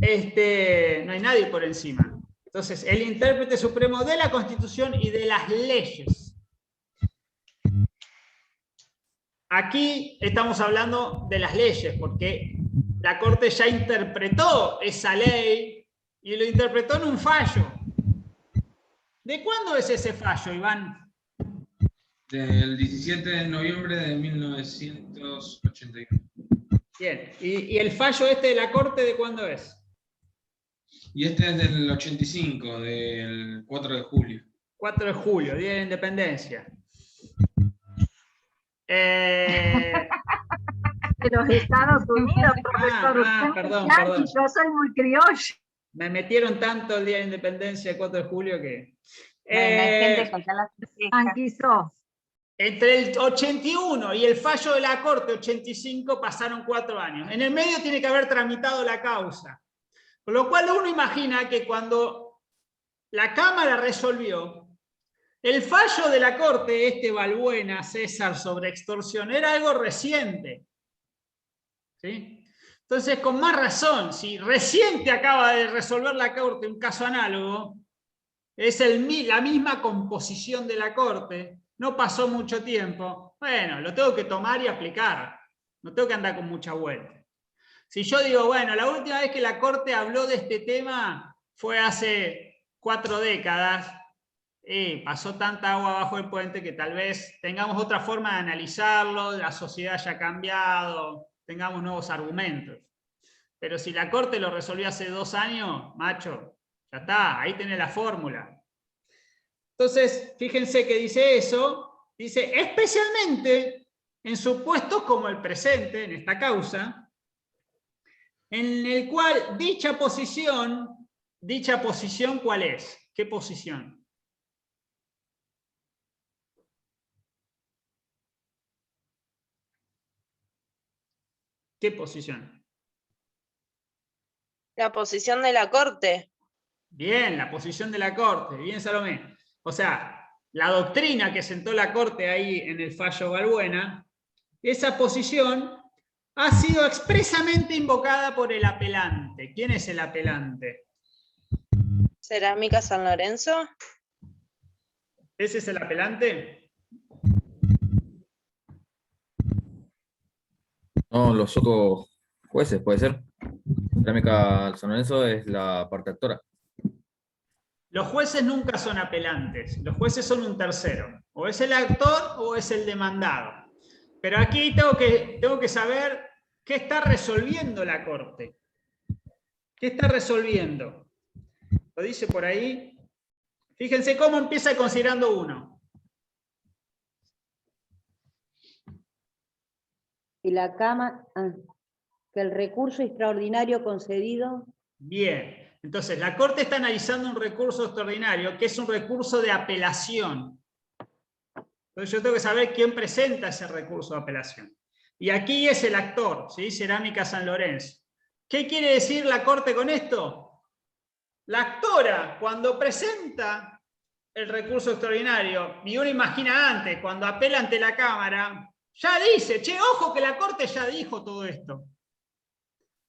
No hay nadie por encima. Entonces, el intérprete supremo de la Constitución y de las leyes. Aquí estamos hablando de las leyes, porque la Corte ya interpretó esa ley y lo interpretó en un fallo. ¿De cuándo es ese fallo, Iván? Del 17 de noviembre de 1981. Bien, ¿y el fallo este de la Corte de cuándo es? Y este es del 85, del 4 de julio. 4 de julio, Día de la Independencia. De los Estados Unidos, profesor. Perdón. Yo soy muy criollo. Me metieron tanto el Día de la Independencia, el 4 de julio, que... Anquizó. Entre el 81 y el fallo de la Corte 85 pasaron 4 años. En el medio tiene que haber tramitado la causa. Con lo cual uno imagina que cuando la Cámara resolvió, el fallo de la Corte, Balbuena, César, sobre extorsión, era algo reciente. ¿Sí? Entonces, con más razón, si reciente acaba de resolver la Corte un caso análogo, es la misma composición de la Corte, no pasó mucho tiempo, bueno, lo tengo que tomar y aplicar, no tengo que andar con mucha vuelta. Si yo digo, bueno, la última vez que la Corte habló de este tema fue hace 4 décadas, pasó tanta agua bajo el puente que tal vez tengamos otra forma de analizarlo, la sociedad haya cambiado, tengamos nuevos argumentos. Pero si la Corte lo resolvió hace 2 años, macho, ya está, ahí tenés la fórmula. Entonces, fíjense que dice eso, dice especialmente en supuestos como el presente, en esta causa, en el cual dicha posición, ¿cuál es? ¿Qué posición? ¿Qué posición? La posición de la Corte. Bien, la posición de la Corte, bien, Salomé. O sea, la doctrina que sentó la Corte ahí en el fallo Balbuena, esa posición ha sido expresamente invocada por el apelante. ¿Quién es el apelante? Cerámica San Lorenzo. ¿Ese es el apelante? No, los otros jueces, puede ser. Cerámica San Lorenzo es la parte actora. Los jueces nunca son apelantes, los jueces son un tercero. O es el actor o es el demandado. Pero aquí tengo que saber qué está resolviendo la Corte. ¿Qué está resolviendo? Lo dice por ahí. Fíjense cómo empieza considerando 1. Y la Cámara, que el recurso extraordinario concedido. Bien. Entonces, la Corte está analizando un recurso extraordinario, que es un recurso de apelación. Entonces, yo tengo que saber quién presenta ese recurso de apelación. Y aquí es el actor, ¿sí? Cerámica San Lorenzo. ¿Qué quiere decir la Corte con esto? La actora, cuando presenta el recurso extraordinario, y uno imagina antes, cuando apela ante la Cámara, ya dice, che, ojo que la Corte ya dijo todo esto.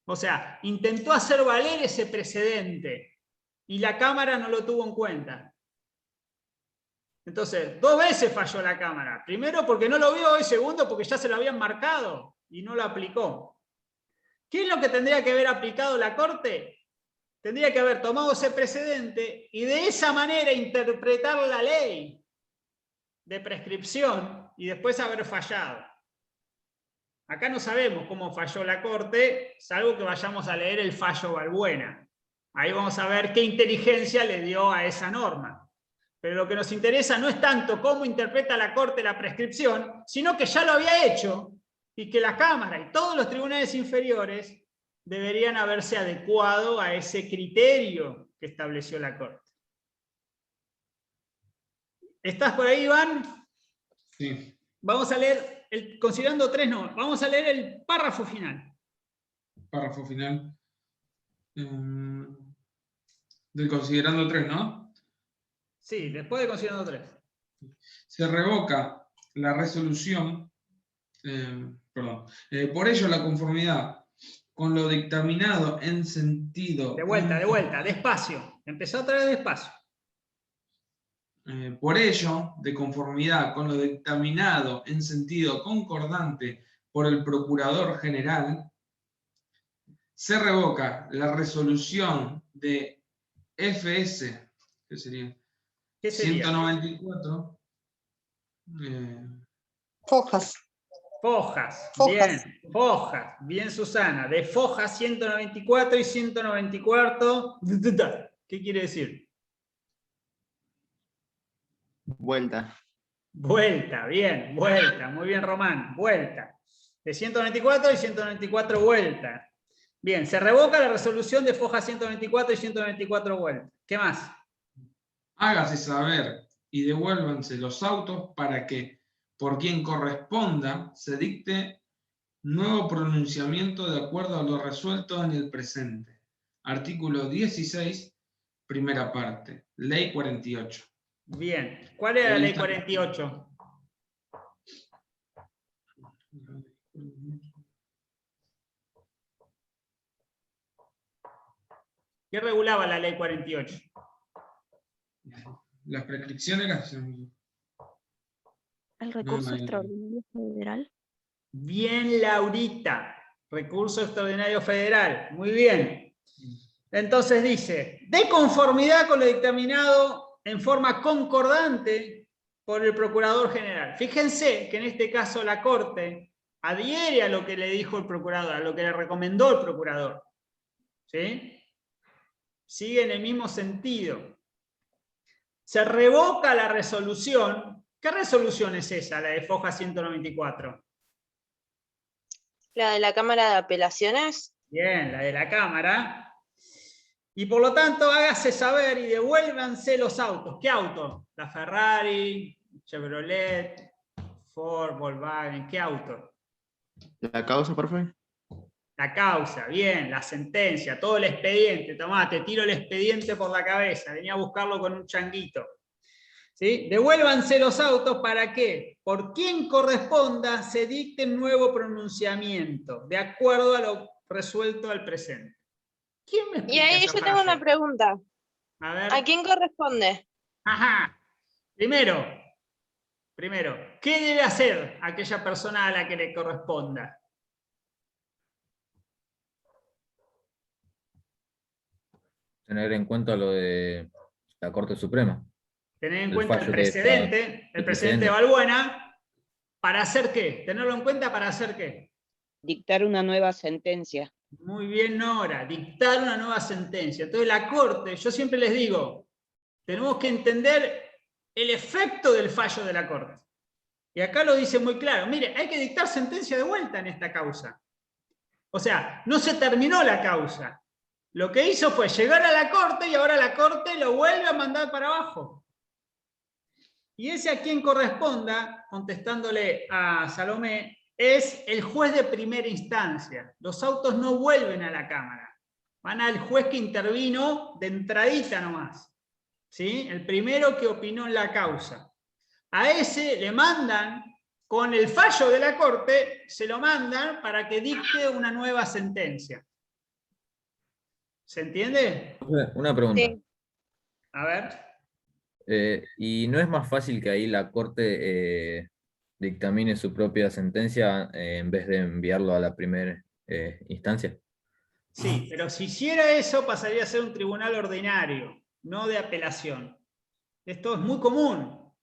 O sea, intentó hacer valer ese precedente y la Cámara no lo tuvo en cuenta. Entonces, 2 veces falló la Cámara. Primero porque no lo vio y segundo porque ya se lo habían marcado y no lo aplicó. ¿Qué es lo que tendría que haber aplicado la Corte? Tendría que haber tomado ese precedente y de esa manera interpretar la ley de prescripción y después haber fallado. Acá no sabemos cómo falló la Corte, salvo que vayamos a leer el fallo Balbuena. Ahí vamos a ver qué inteligencia le dio a esa norma. Pero lo que nos interesa no es tanto cómo interpreta la Corte la prescripción, sino que ya lo había hecho y que la Cámara y todos los tribunales inferiores deberían haberse adecuado a ese criterio que estableció la Corte. ¿Estás por ahí, Iván? Sí. Vamos a leer, considerando 3 no, vamos a leer el párrafo final. Párrafo final. Del considerando 3, ¿no? Sí, después de considerando 3. Se revoca la resolución, por ello la conformidad con lo dictaminado en sentido... De vuelta, despacio. Empezó otra vez despacio. Por ello, de conformidad con lo dictaminado en sentido concordante por el Procurador General, se revoca la resolución de FS, ¿qué sería? 194. Fojas. Bien, Susana. De Fojas 194 y 194. ¿Qué quiere decir? Vuelta. Bien, vuelta. Muy bien, Román. Vuelta. De 194 y 194 vuelta. Bien, se revoca la resolución de Fojas 194 y 194 vuelta. ¿Qué más? Hágase saber y devuélvanse los autos para que, por quien corresponda, se dicte nuevo pronunciamiento de acuerdo a lo resuelto en el presente. Artículo 16, primera parte. Ley 48. Bien. ¿Cuál era la ley 48? ¿Qué regulaba la ley 48? Las prescripciones... ¿El recurso extraordinario federal? Bien, Laurita. Recurso extraordinario federal. Muy bien. Entonces dice, de conformidad con lo dictaminado en forma concordante por el Procurador General. Fíjense que en este caso la Corte adhiere a lo que le dijo el Procurador, a lo que le recomendó el Procurador. ¿Sí? Sigue en el mismo sentido. Se revoca la resolución. ¿Qué resolución es esa, la de Foja 194? ¿La de la Cámara de Apelaciones? Bien, la de la Cámara. Y por lo tanto, hágase saber y devuélvanse los autos. ¿Qué auto? La Ferrari, Chevrolet, Ford, Volkswagen. ¿Qué auto? ¿La causa, profe? La causa, bien, la sentencia, todo el expediente. Tomá, te tiro el expediente por la cabeza. Venía a buscarlo con un changuito. ¿Sí? Devuélvanse los autos para que, por quien corresponda, se dicte un nuevo pronunciamiento, de acuerdo a lo resuelto al presente. ¿Quién me explica Y ahí esa yo tengo frase? una pregunta. A ver. ¿A quién corresponde? Ajá. Primero, ¿qué debe hacer aquella persona a la que le corresponda? Tener en cuenta lo de la Corte Suprema. Tener en El cuenta el fallo de precedente, el precedente de Balbuena, ¿para hacer qué? ¿Tenerlo en cuenta para hacer qué? Dictar una nueva sentencia. Muy bien, Nora, dictar una nueva sentencia. Entonces la Corte, yo siempre les digo, tenemos que entender el efecto del fallo de la Corte. Y acá lo dice muy claro, mire, hay que dictar sentencia de vuelta en esta causa. O sea, no se terminó la causa. Lo que hizo fue llegar a la Corte y ahora la Corte lo vuelve a mandar para abajo. Y ese a quien corresponda, contestándole a Salomé, es el juez de primera instancia. Los autos no vuelven a la Cámara. Van al juez que intervino de entradita nomás. ¿Sí? El primero que opinó en la causa. A ese le mandan, con el fallo de la Corte, se lo mandan para que dicte una nueva sentencia. ¿Se entiende? Una pregunta. Sí. A ver. ¿Y no es más fácil que ahí la Corte dictamine su propia sentencia en vez de enviarlo a la primera instancia? Sí, pero si hiciera eso pasaría a ser un tribunal ordinario, no de apelación. Esto es muy común.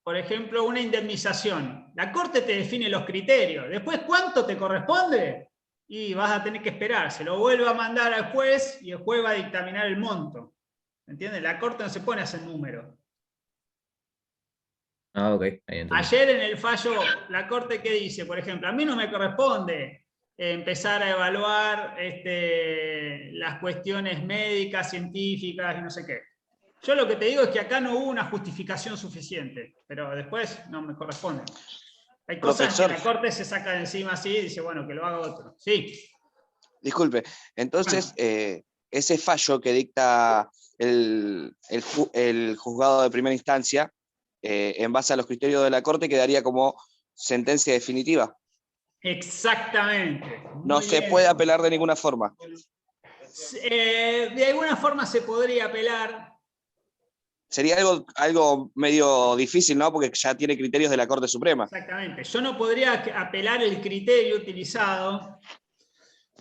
Por ejemplo, una indemnización. La Corte te define los criterios. Después, ¿cuánto te corresponde? Y vas a tener que esperar. Se lo vuelve a mandar al juez y el juez va a dictaminar el monto. ¿Entiendes? La Corte no se pone a hacer números. Ah, ok. Ahí entendí. Ayer en el fallo, la Corte, ¿qué dice? Por ejemplo, a mí no me corresponde empezar a evaluar las cuestiones médicas, científicas y no sé qué. Yo lo que te digo es que acá no hubo una justificación suficiente, pero después no me corresponde. Hay cosas que la Corte se saca de encima así y dice, bueno, que lo haga otro. Sí. Disculpe, entonces, ese fallo que dicta el juzgado de primera instancia, en base a los criterios de la Corte, quedaría como sentencia definitiva. Exactamente. No se puede apelar de ninguna forma. De alguna forma se podría apelar. Sería algo medio difícil, ¿no? Porque ya tiene criterios de la Corte Suprema. Exactamente. Yo no podría apelar el criterio utilizado,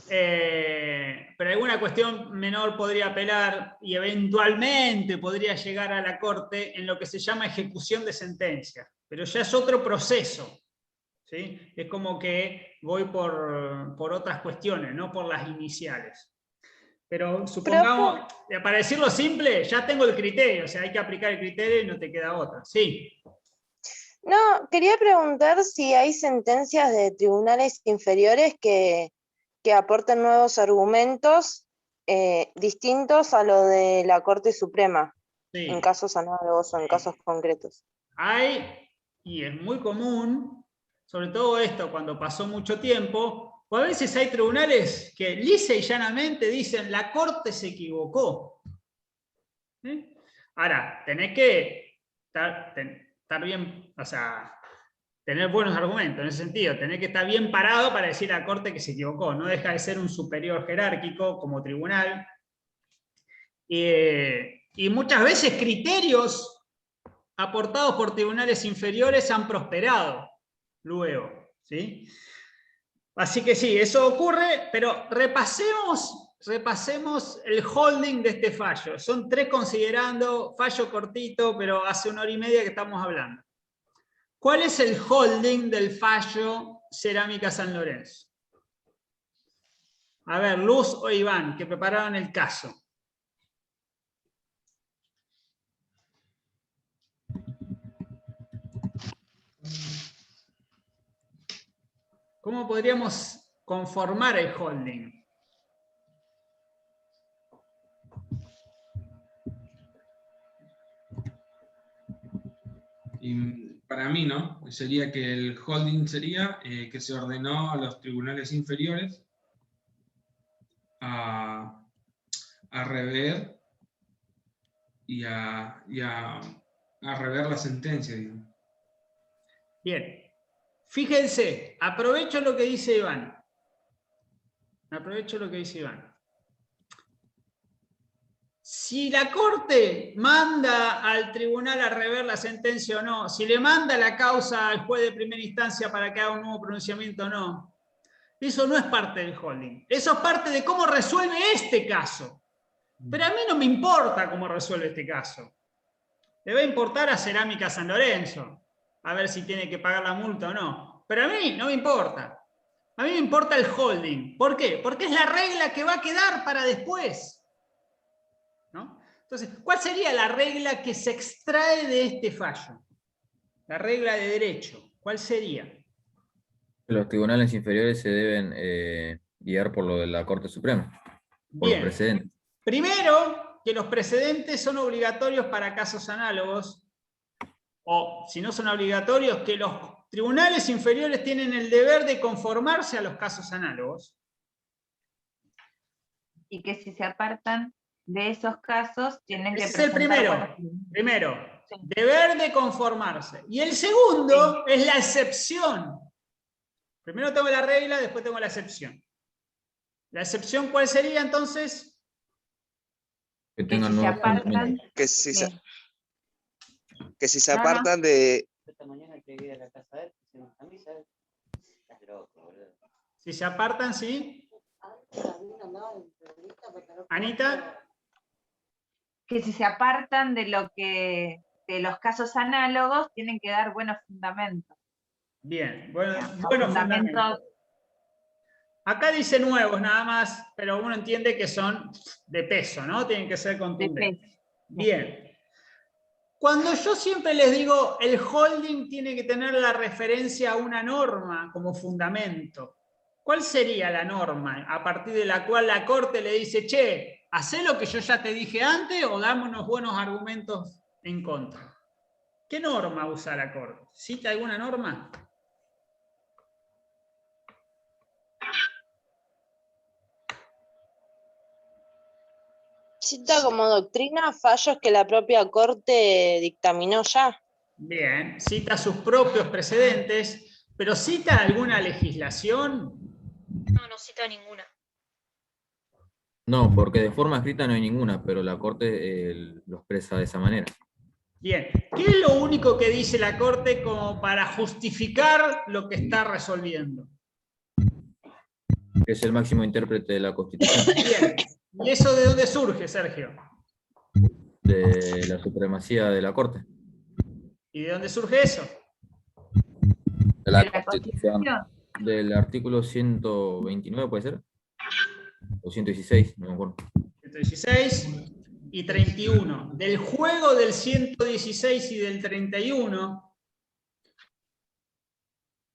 pero alguna cuestión menor podría apelar y eventualmente podría llegar a la Corte en lo que se llama ejecución de sentencia. Pero ya es otro proceso. ¿Sí? Es como que voy por otras cuestiones, no por las iniciales. Pero supongamos, para decirlo simple, ya tengo el criterio, o sea, hay que aplicar el criterio y no te queda otra. Sí. No, quería preguntar si hay sentencias de tribunales inferiores que aporten nuevos argumentos distintos a lo de la Corte Suprema, en casos análogos o en casos concretos. Hay, y es muy común, sobre todo esto cuando pasó mucho tiempo, o a veces hay tribunales que lisa y llanamente dicen la Corte se equivocó. ¿Sí? Ahora, tenés que estar bien, o sea, tener buenos argumentos en ese sentido, tenés que estar bien parado para decir a la Corte que se equivocó, no deja de ser un superior jerárquico como tribunal. Y muchas veces criterios aportados por tribunales inferiores han prosperado luego, ¿sí? Así que sí, eso ocurre, pero repasemos el holding de este fallo. Son 3 considerando, fallo cortito, pero hace 1 hora y media que estamos hablando. ¿Cuál es el holding del fallo Cerámica San Lorenzo? A ver, Luz o Iván, que prepararon el caso. ¿Cómo podríamos conformar el holding? Y para mí, ¿no? Sería que el holding sería que se ordenó a los tribunales inferiores a rever y a rever la sentencia, digamos. Bien. Fíjense, aprovecho lo que dice Iván. Si la Corte manda al tribunal a rever la sentencia o no, si le manda la causa al juez de primera instancia para que haga un nuevo pronunciamiento o no, eso no es parte del holding. Eso es parte de cómo resuelve este caso. Pero a mí no me importa cómo resuelve este caso. Le va a importar a Cerámica San Lorenzo, a ver si tiene que pagar la multa o no. Pero a mí no me importa. A mí me importa el holding. ¿Por qué? Porque es la regla que va a quedar para después. ¿No? Entonces, ¿cuál sería la regla que se extrae de este fallo? La regla de derecho. ¿Cuál sería? Los tribunales inferiores se deben guiar por lo de la Corte Suprema, por los precedentes. Primero, que los precedentes son obligatorios para casos análogos, o si no son obligatorios, que los tribunales inferiores tienen el deber de conformarse a los casos análogos. Y que si se apartan de esos casos, tienen que presentar... Ese es el primero. Sí. Deber de conformarse. Y el segundo es la excepción. Primero tengo la regla, después tengo la excepción. ¿La excepción cuál sería entonces? Que tengan nuevos conocimientos. que si se apartan de... Si se apartan, ¿sí? Anita. Que si se apartan de los casos análogos, tienen que dar buenos fundamentos. Bien, buenos fundamentos. fundamentos. Acá dice nuevos nada más, pero uno entiende que son de peso, ¿no? Tienen que ser contundentes. Bien. Cuando yo siempre les digo, el holding tiene que tener la referencia a una norma como fundamento. ¿Cuál sería la norma a partir de la cual la Corte le dice, che, hacé lo que yo ya te dije antes o dame unos buenos argumentos en contra? ¿Qué norma usa la Corte? ¿Cita alguna norma? Cita como doctrina fallos que la propia Corte dictaminó ya. Bien, cita sus propios precedentes, pero ¿cita alguna legislación? No, no cita ninguna. No, porque de forma escrita no hay ninguna, pero la Corte lo expresa de esa manera. Bien, ¿qué es lo único que dice la Corte como para justificar lo que está resolviendo? Que es el máximo intérprete de la Constitución. Bien, ¿y eso de dónde surge, Sergio? De la supremacía de la Corte. ¿Y de dónde surge eso? De la Constitución. Del artículo 129, ¿puede ser? O 116, no me acuerdo. 116 y 31. Del juego del 116 y del 31,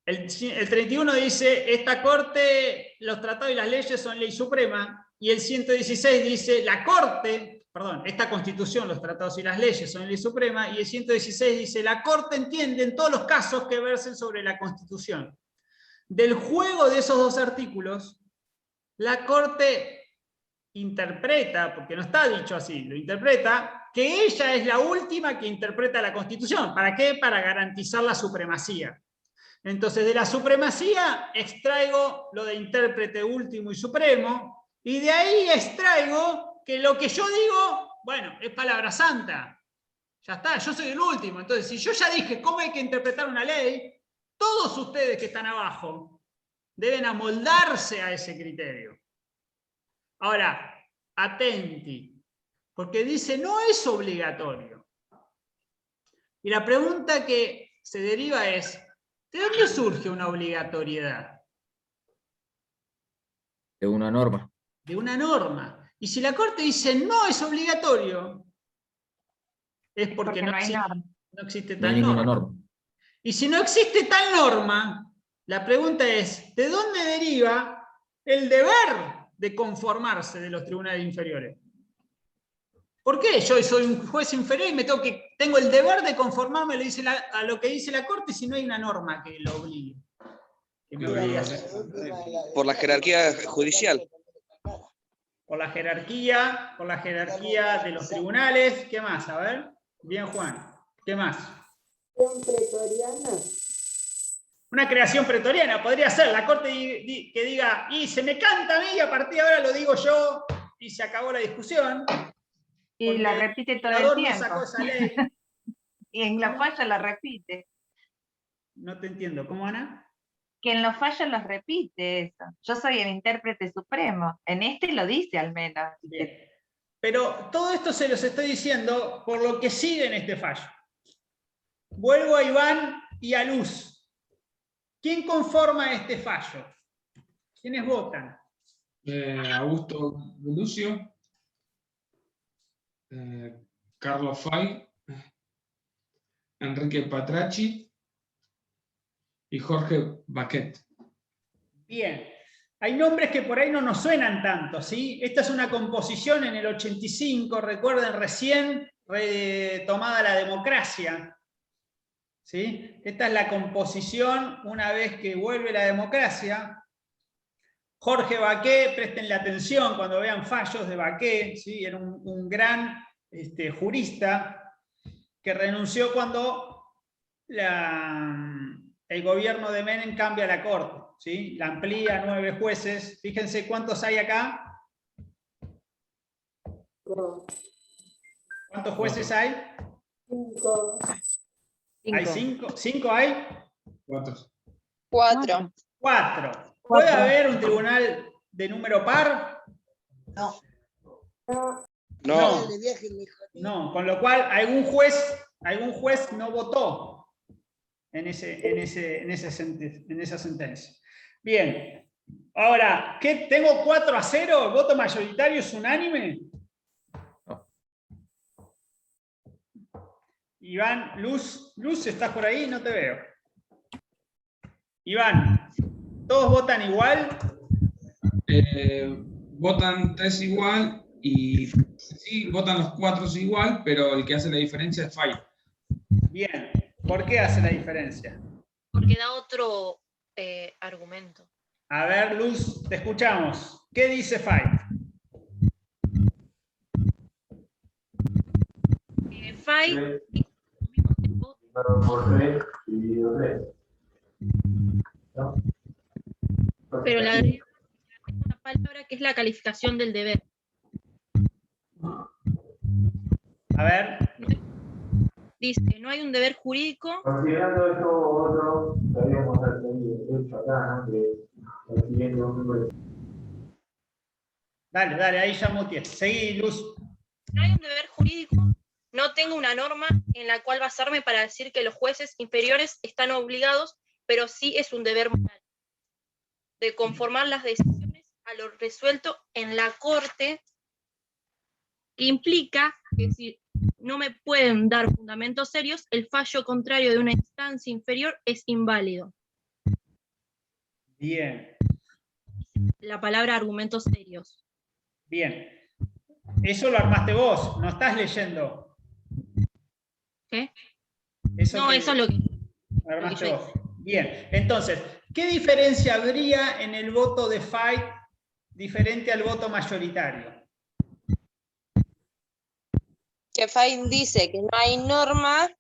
el 31 dice, esta Corte, los tratados y las leyes son ley suprema, y el 116 dice, la Corte, perdón, esta Constitución, los tratados y las leyes son ley suprema, y el 116 dice, la Corte entiende en todos los casos que versen sobre la Constitución. Del juego de esos dos artículos, la Corte interpreta, porque no está dicho así, lo interpreta, que ella es la última que interpreta la Constitución. ¿Para qué? Para garantizar la supremacía. Entonces, de la supremacía extraigo lo de intérprete último y supremo, y de ahí extraigo que lo que yo digo, bueno, es palabra santa. Ya está, yo soy el último. Entonces, si yo ya dije cómo hay que interpretar una ley, todos ustedes que están abajo deben amoldarse a ese criterio. Ahora, atenti, porque dice no es obligatorio. Y la pregunta que se deriva es, ¿de dónde surge una obligatoriedad? De una norma. De una norma. Y si la Corte dice no es obligatorio, es porque no existe No tal hay ninguna norma. norma. Y si no existe tal norma, la pregunta es, ¿de dónde deriva el deber de conformarse de los tribunales inferiores? ¿Por qué yo soy un juez inferior y tengo el deber de conformarme a lo que dice la Corte si no hay una norma que lo obligue? Que me obligue a hacer? Por la jerarquía judicial. Por la jerarquía de los tribunales. ¿Qué más? A ver. Bien, Juan. ¿Qué más? Pretoriana. Una creación pretoriana podría ser la Corte que diga, y se me canta a mí y a partir de ahora lo digo yo y se acabó la discusión. Y la repite todo el tiempo. Sacó esa ley. Y en los fallos la repite. No te entiendo. ¿Cómo, Ana? Que en los fallos los repite eso. Yo soy el intérprete supremo. En este lo dice al menos. Bien. Pero todo esto se los estoy diciendo por lo que sigue en este fallo. Vuelvo a Iván y a Luz. ¿Quién conforma este fallo? ¿Quiénes votan? Augusto Lucio, Carlos Fay, Enrique Patracci y Jorge Baquet. Bien. Hay nombres que por ahí no nos suenan tanto, ¿sí? Esta es una composición en el 85, recuerden, recién retomada la democracia. ¿Sí? Esta es la composición una vez que vuelve la democracia. Jorge Baquet, prestenle atención cuando vean fallos de Baquet, ¿sí? Era un gran jurista que renunció cuando el gobierno de Menem cambia la Corte, ¿sí? La amplía a 9 jueces. Fíjense cuántos hay acá. ¿Cuántos jueces hay? 5. ¿Hay 5? ¿5 hay? 4. 4. 4. ¿Puede haber un tribunal de número par? No. No, con lo cual algún juez no votó en esa sentencia. Bien. Ahora, ¿qué? ¿Tengo 4-0? ¿El voto mayoritario es unánime? Iván, Luz, ¿estás por ahí? No te veo. Iván, ¿todos votan igual? Votan 3 igual y sí, votan los 4 igual, pero el que hace la diferencia es Fight. Bien, ¿por qué hace la diferencia? Porque da otro argumento. A ver, Luz, te escuchamos. ¿Qué dice Fight? Fight pero le agrega una palabra que es la calificación del deber. A ver. Dice, no hay un deber jurídico. Considerando esto otro, podríamos haber hecho acá, ¿no? Dale, ahí ya muteé. Seguí, Luz. No hay un deber jurídico, no tengo una norma en la cual basarme para decir que los jueces inferiores están obligados, pero sí es un deber moral de conformar las decisiones a lo resuelto en la corte, que implica que si no me pueden dar fundamentos serios, el fallo contrario de una instancia inferior es inválido. Bien. La palabra argumentos serios. Bien. Eso lo armaste vos, no estás leyendo. ¿Qué? Eso es lo que armaste vos. Bien, entonces, ¿qué diferencia habría en el voto de Fight diferente al voto mayoritario? Que Fight dice que no hay norma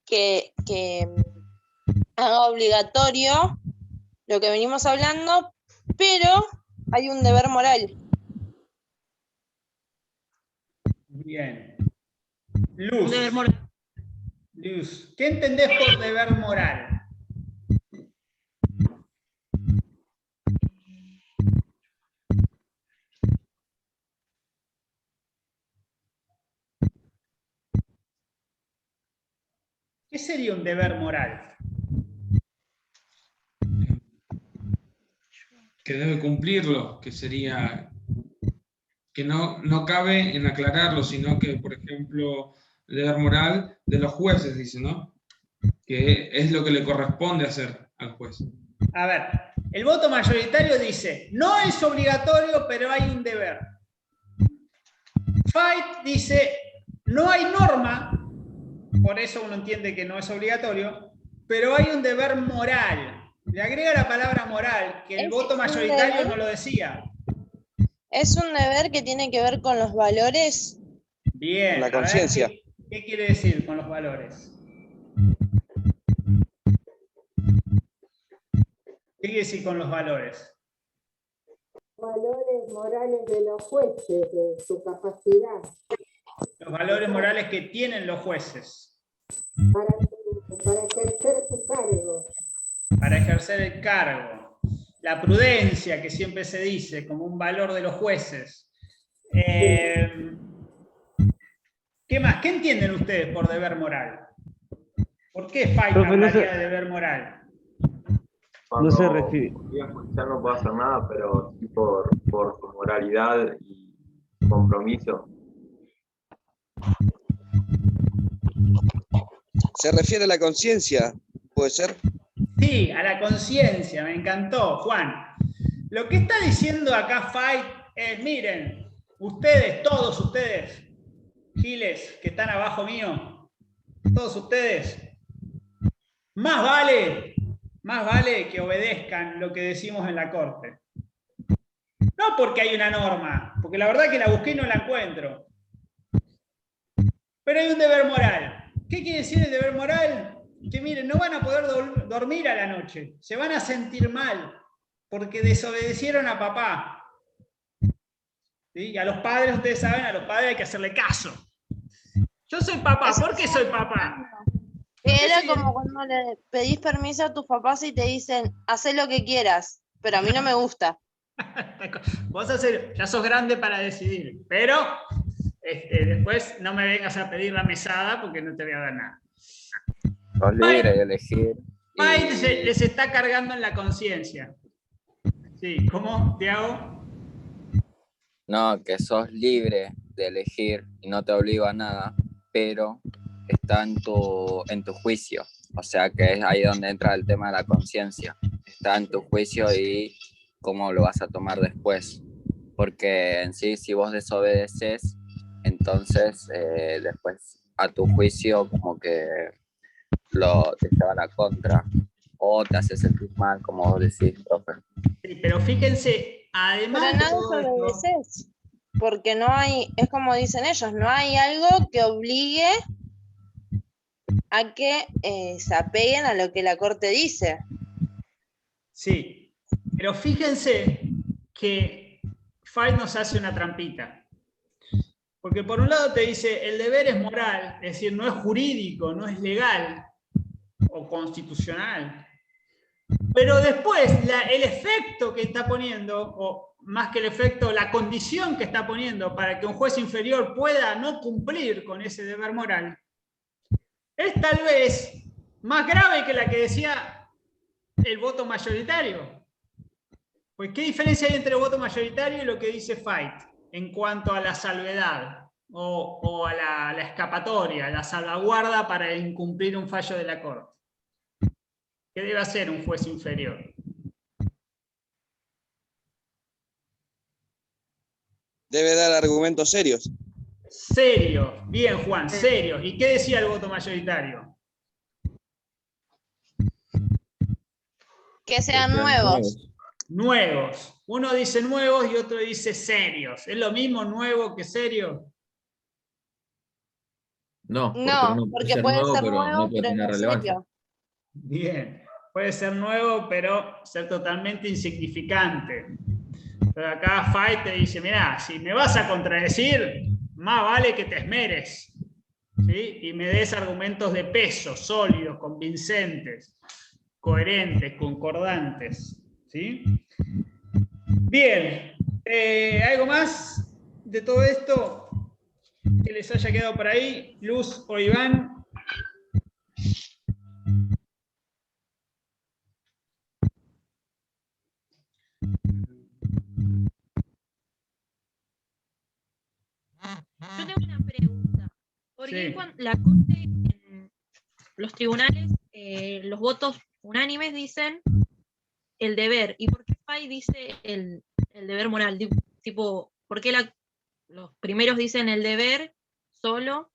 que haga obligatorio lo que venimos hablando, pero hay un deber moral. Bien. Luz. Deber moral. Luz, ¿qué entendés por deber moral? ¿Qué sería un deber moral? Que debe cumplirlo, que sería que no cabe en aclararlo, sino que, por ejemplo, el deber moral de los jueces, dice, ¿no? Que es lo que le corresponde hacer al juez. A ver, el voto mayoritario dice, no es obligatorio, pero hay un deber. Fight dice, no hay norma, por eso uno entiende que no es obligatorio, pero hay un deber moral. Le agrega la palabra moral, que el voto mayoritario no lo decía. Es un deber que tiene que ver con los valores. Bien. La conciencia. ¿Qué quiere decir con los valores? ¿Qué quiere decir con los valores? Valores morales de los jueces, de su capacidad. Los valores morales que tienen los jueces. Para ejercer su cargo. Para ejercer el cargo. La prudencia, que siempre se dice como un valor de los jueces. ¿Qué más? ¿Qué entienden ustedes por deber moral? ¿Por qué Fight hablaría de deber moral? No se refiere. Judicial no puede hacer nada, pero sí por su moralidad y compromiso. ¿Se refiere a la conciencia? ¿Puede ser? Sí, a la conciencia, me encantó, Juan. Lo que está diciendo acá Fight es, miren, ustedes, todos ustedes, giles que están abajo mío, todos ustedes, más vale que obedezcan lo que decimos en la corte. No porque hay una norma, porque la verdad que la busqué y no la encuentro. Pero hay un deber moral. ¿Qué quiere decir el deber moral? Que miren, no van a poder dormir a la noche, se van a sentir mal, porque desobedecieron a papá. ¿Sí? Y a los padres, ustedes saben, a los padres hay que hacerle caso. Yo soy papá, ¿por qué soy papá? Era como cuando le pedís permiso a tus papás y te dicen, haz lo que quieras, pero a mí no me gusta. Vos ya sos grande para decidir, pero después no me vengas a pedir la mesada porque no te voy a dar nada. Sos libre de elegir. Fight les está cargando en la conciencia. Sí, ¿cómo, Tiago? No, que sos libre de elegir y no te obliga a nada, pero está en tu juicio. O sea que es ahí donde entra el tema de la conciencia. Está en tu juicio y cómo lo vas a tomar después. Porque en sí, si vos desobedeces, entonces después a tu juicio como que te lleva a la contra o te hace sentir mal, como vos decís, profe. Sí, pero fíjense, además pero no desobedeces, porque no hay, es como dicen ellos, no hay algo que obligue a que se apeguen a lo que la corte dice. Sí, pero fíjense que Fight nos hace una trampita. Porque por un lado te dice, el deber es moral, es decir, no es jurídico, no es legal o constitucional. Pero después, el efecto que está poniendo, o más que el efecto, la condición que está poniendo para que un juez inferior pueda no cumplir con ese deber moral, es tal vez más grave que la que decía el voto mayoritario. Pues, ¿qué diferencia hay entre el voto mayoritario y lo que dice Fight en cuanto a la salvedad o a la escapatoria, la salvaguarda para incumplir un fallo de la Corte? ¿Qué debe hacer un juez inferior? Debe dar argumentos serios. Serios. Bien, Juan, serios. ¿Y qué decía el voto mayoritario? Que sean nuevos. Nuevos. Uno dice nuevos y otro dice serios. ¿Es lo mismo nuevo que serio? No, porque puede ser nuevo, pero no serio. Bien. Puede ser nuevo, pero ser totalmente insignificante. Pero acá Fight te dice, mirá, si me vas a contradecir, más vale que te esmeres, ¿sí? Y me des argumentos de peso, sólidos, convincentes, coherentes, concordantes, ¿sí? Bien, ¿algo más de todo esto que les haya quedado por ahí? Luz o Iván. Yo tengo una pregunta. ¿Por qué cuando la Corte, en los tribunales, los votos unánimes dicen el deber? ¿Y por qué Fay dice el deber moral? Tipo, ¿por qué los primeros dicen el deber solo?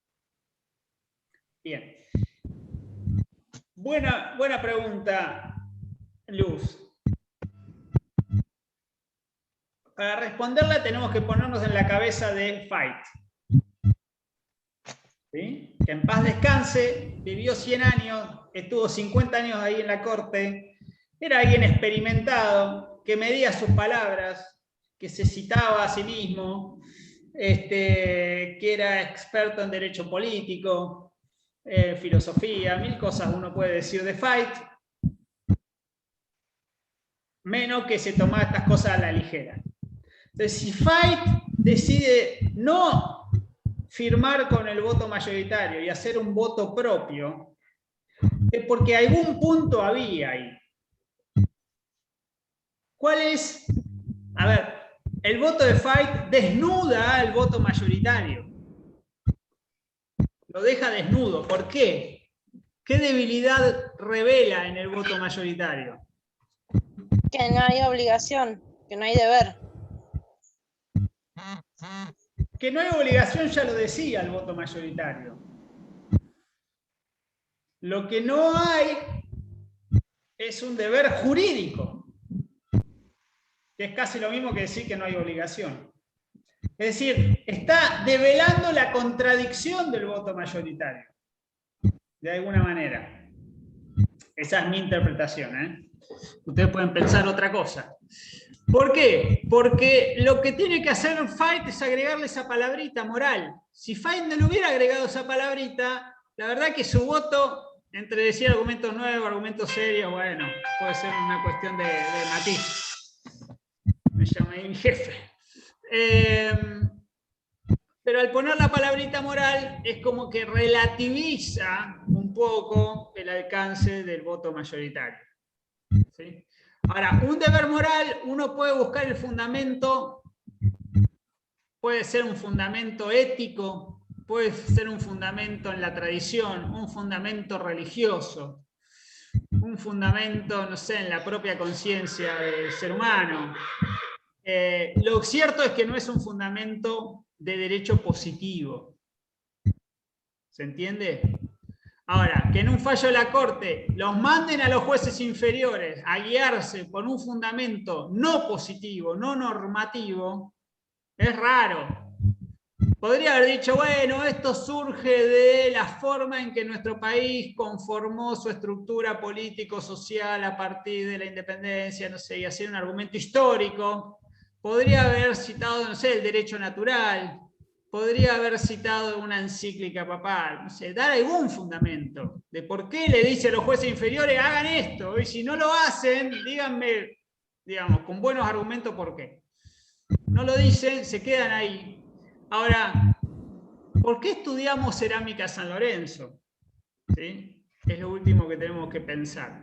Bien. Buena pregunta, Luz. Para responderla tenemos que ponernos en la cabeza de Fight. ¿Sí? Que en paz descanse, vivió 100 años, estuvo 50 años ahí en la corte, era alguien experimentado, que medía sus palabras, que se citaba a sí mismo, que era experto en derecho político, filosofía, 1000 cosas uno puede decir de Fight, menos que se tomaba estas cosas a la ligera. Entonces, si Fight decide no firmar con el voto mayoritario y hacer un voto propio, es porque algún punto había ahí. ¿Cuál es? A ver, el voto de Fight desnuda al voto mayoritario. Lo deja desnudo. ¿Por qué? ¿Qué debilidad revela en el voto mayoritario? Que no hay obligación, que no hay deber. Que no hay obligación, ya lo decía el voto mayoritario. Lo que no hay es un deber jurídico, que es casi lo mismo que decir que no hay obligación. Es decir, está develando la contradicción del voto mayoritario, de alguna manera. Esa es mi interpretación, ¿eh? Ustedes pueden pensar otra cosa. ¿Por qué? Porque lo que tiene que hacer Fight es agregarle esa palabrita moral. Si Fight no le hubiera agregado esa palabrita, la verdad que su voto entre decir argumentos nuevos, argumentos serios, bueno, puede ser una cuestión de matiz. Me llamé mi jefe. Pero al poner la palabrita moral es como que relativiza un poco el alcance del voto mayoritario. ¿Sí? Ahora, un deber moral, uno puede buscar el fundamento, puede ser un fundamento ético, puede ser un fundamento en la tradición, un fundamento religioso, un fundamento, no sé, en la propia conciencia del ser humano. Lo cierto es que no es un fundamento de derecho positivo. ¿Se entiende? Ahora, que en un fallo de la Corte los manden a los jueces inferiores a guiarse por un fundamento no positivo, no normativo, es raro. Podría haber dicho, bueno, esto surge de la forma en que nuestro país conformó su estructura político-social a partir de la independencia, no sé, y hacer un argumento histórico. Podría haber citado, no sé, el derecho natural. Podría haber citado una encíclica papal. No sé, dar algún fundamento de por qué le dice a los jueces inferiores, hagan esto. Y si no lo hacen, díganme, digamos, con buenos argumentos por qué. No lo dicen, se quedan ahí. Ahora, ¿por qué estudiamos cerámica San Lorenzo? ¿Sí? Es lo último que tenemos que pensar.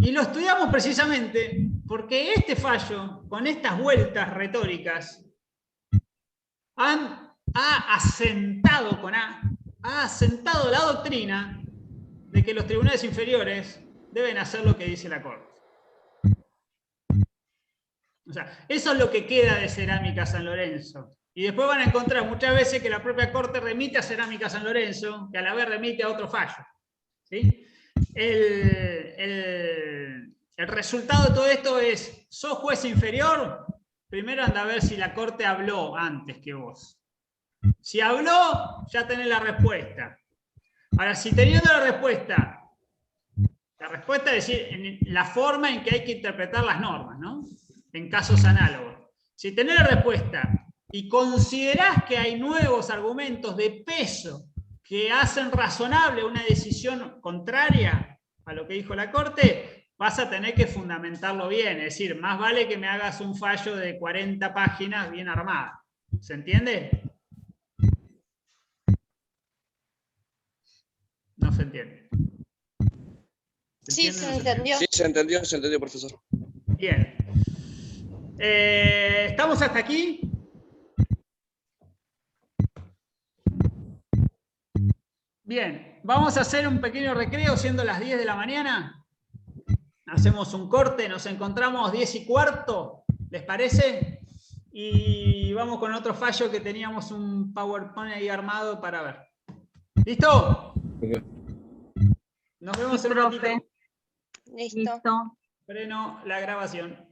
Y lo estudiamos precisamente porque este fallo, con estas vueltas retóricas, ha asentado la doctrina de que los tribunales inferiores deben hacer lo que dice la Corte. O sea, eso es lo que queda de cerámica San Lorenzo. Y después van a encontrar muchas veces que la propia Corte remite a cerámica San Lorenzo, que a la vez remite a otro fallo. ¿Sí? El resultado de todo esto es, ¿sos juez inferior? Primero anda a ver si la Corte habló antes que vos. Si habló, ya tenés la respuesta. Ahora, si teniendo la respuesta es decir, en la forma en que hay que interpretar las normas, ¿no? En casos análogos. Si tenés la respuesta y considerás que hay nuevos argumentos de peso que hacen razonable una decisión contraria a lo que dijo la Corte, vas a tener que fundamentarlo bien. Es decir, más vale que me hagas un fallo de 40 páginas bien armado. ¿Se entiende? No se entiende. Sí, se entendió. Sí, se entendió, profesor. Bien. ¿Estamos hasta aquí? Bien, vamos a hacer un pequeño recreo siendo las 10 de la mañana. Hacemos un corte, nos encontramos 10:15, ¿les parece? Y vamos con otro fallo que teníamos un PowerPoint ahí armado para ver. ¿Listo? Nos vemos en un ratito. Listo. Freno la grabación.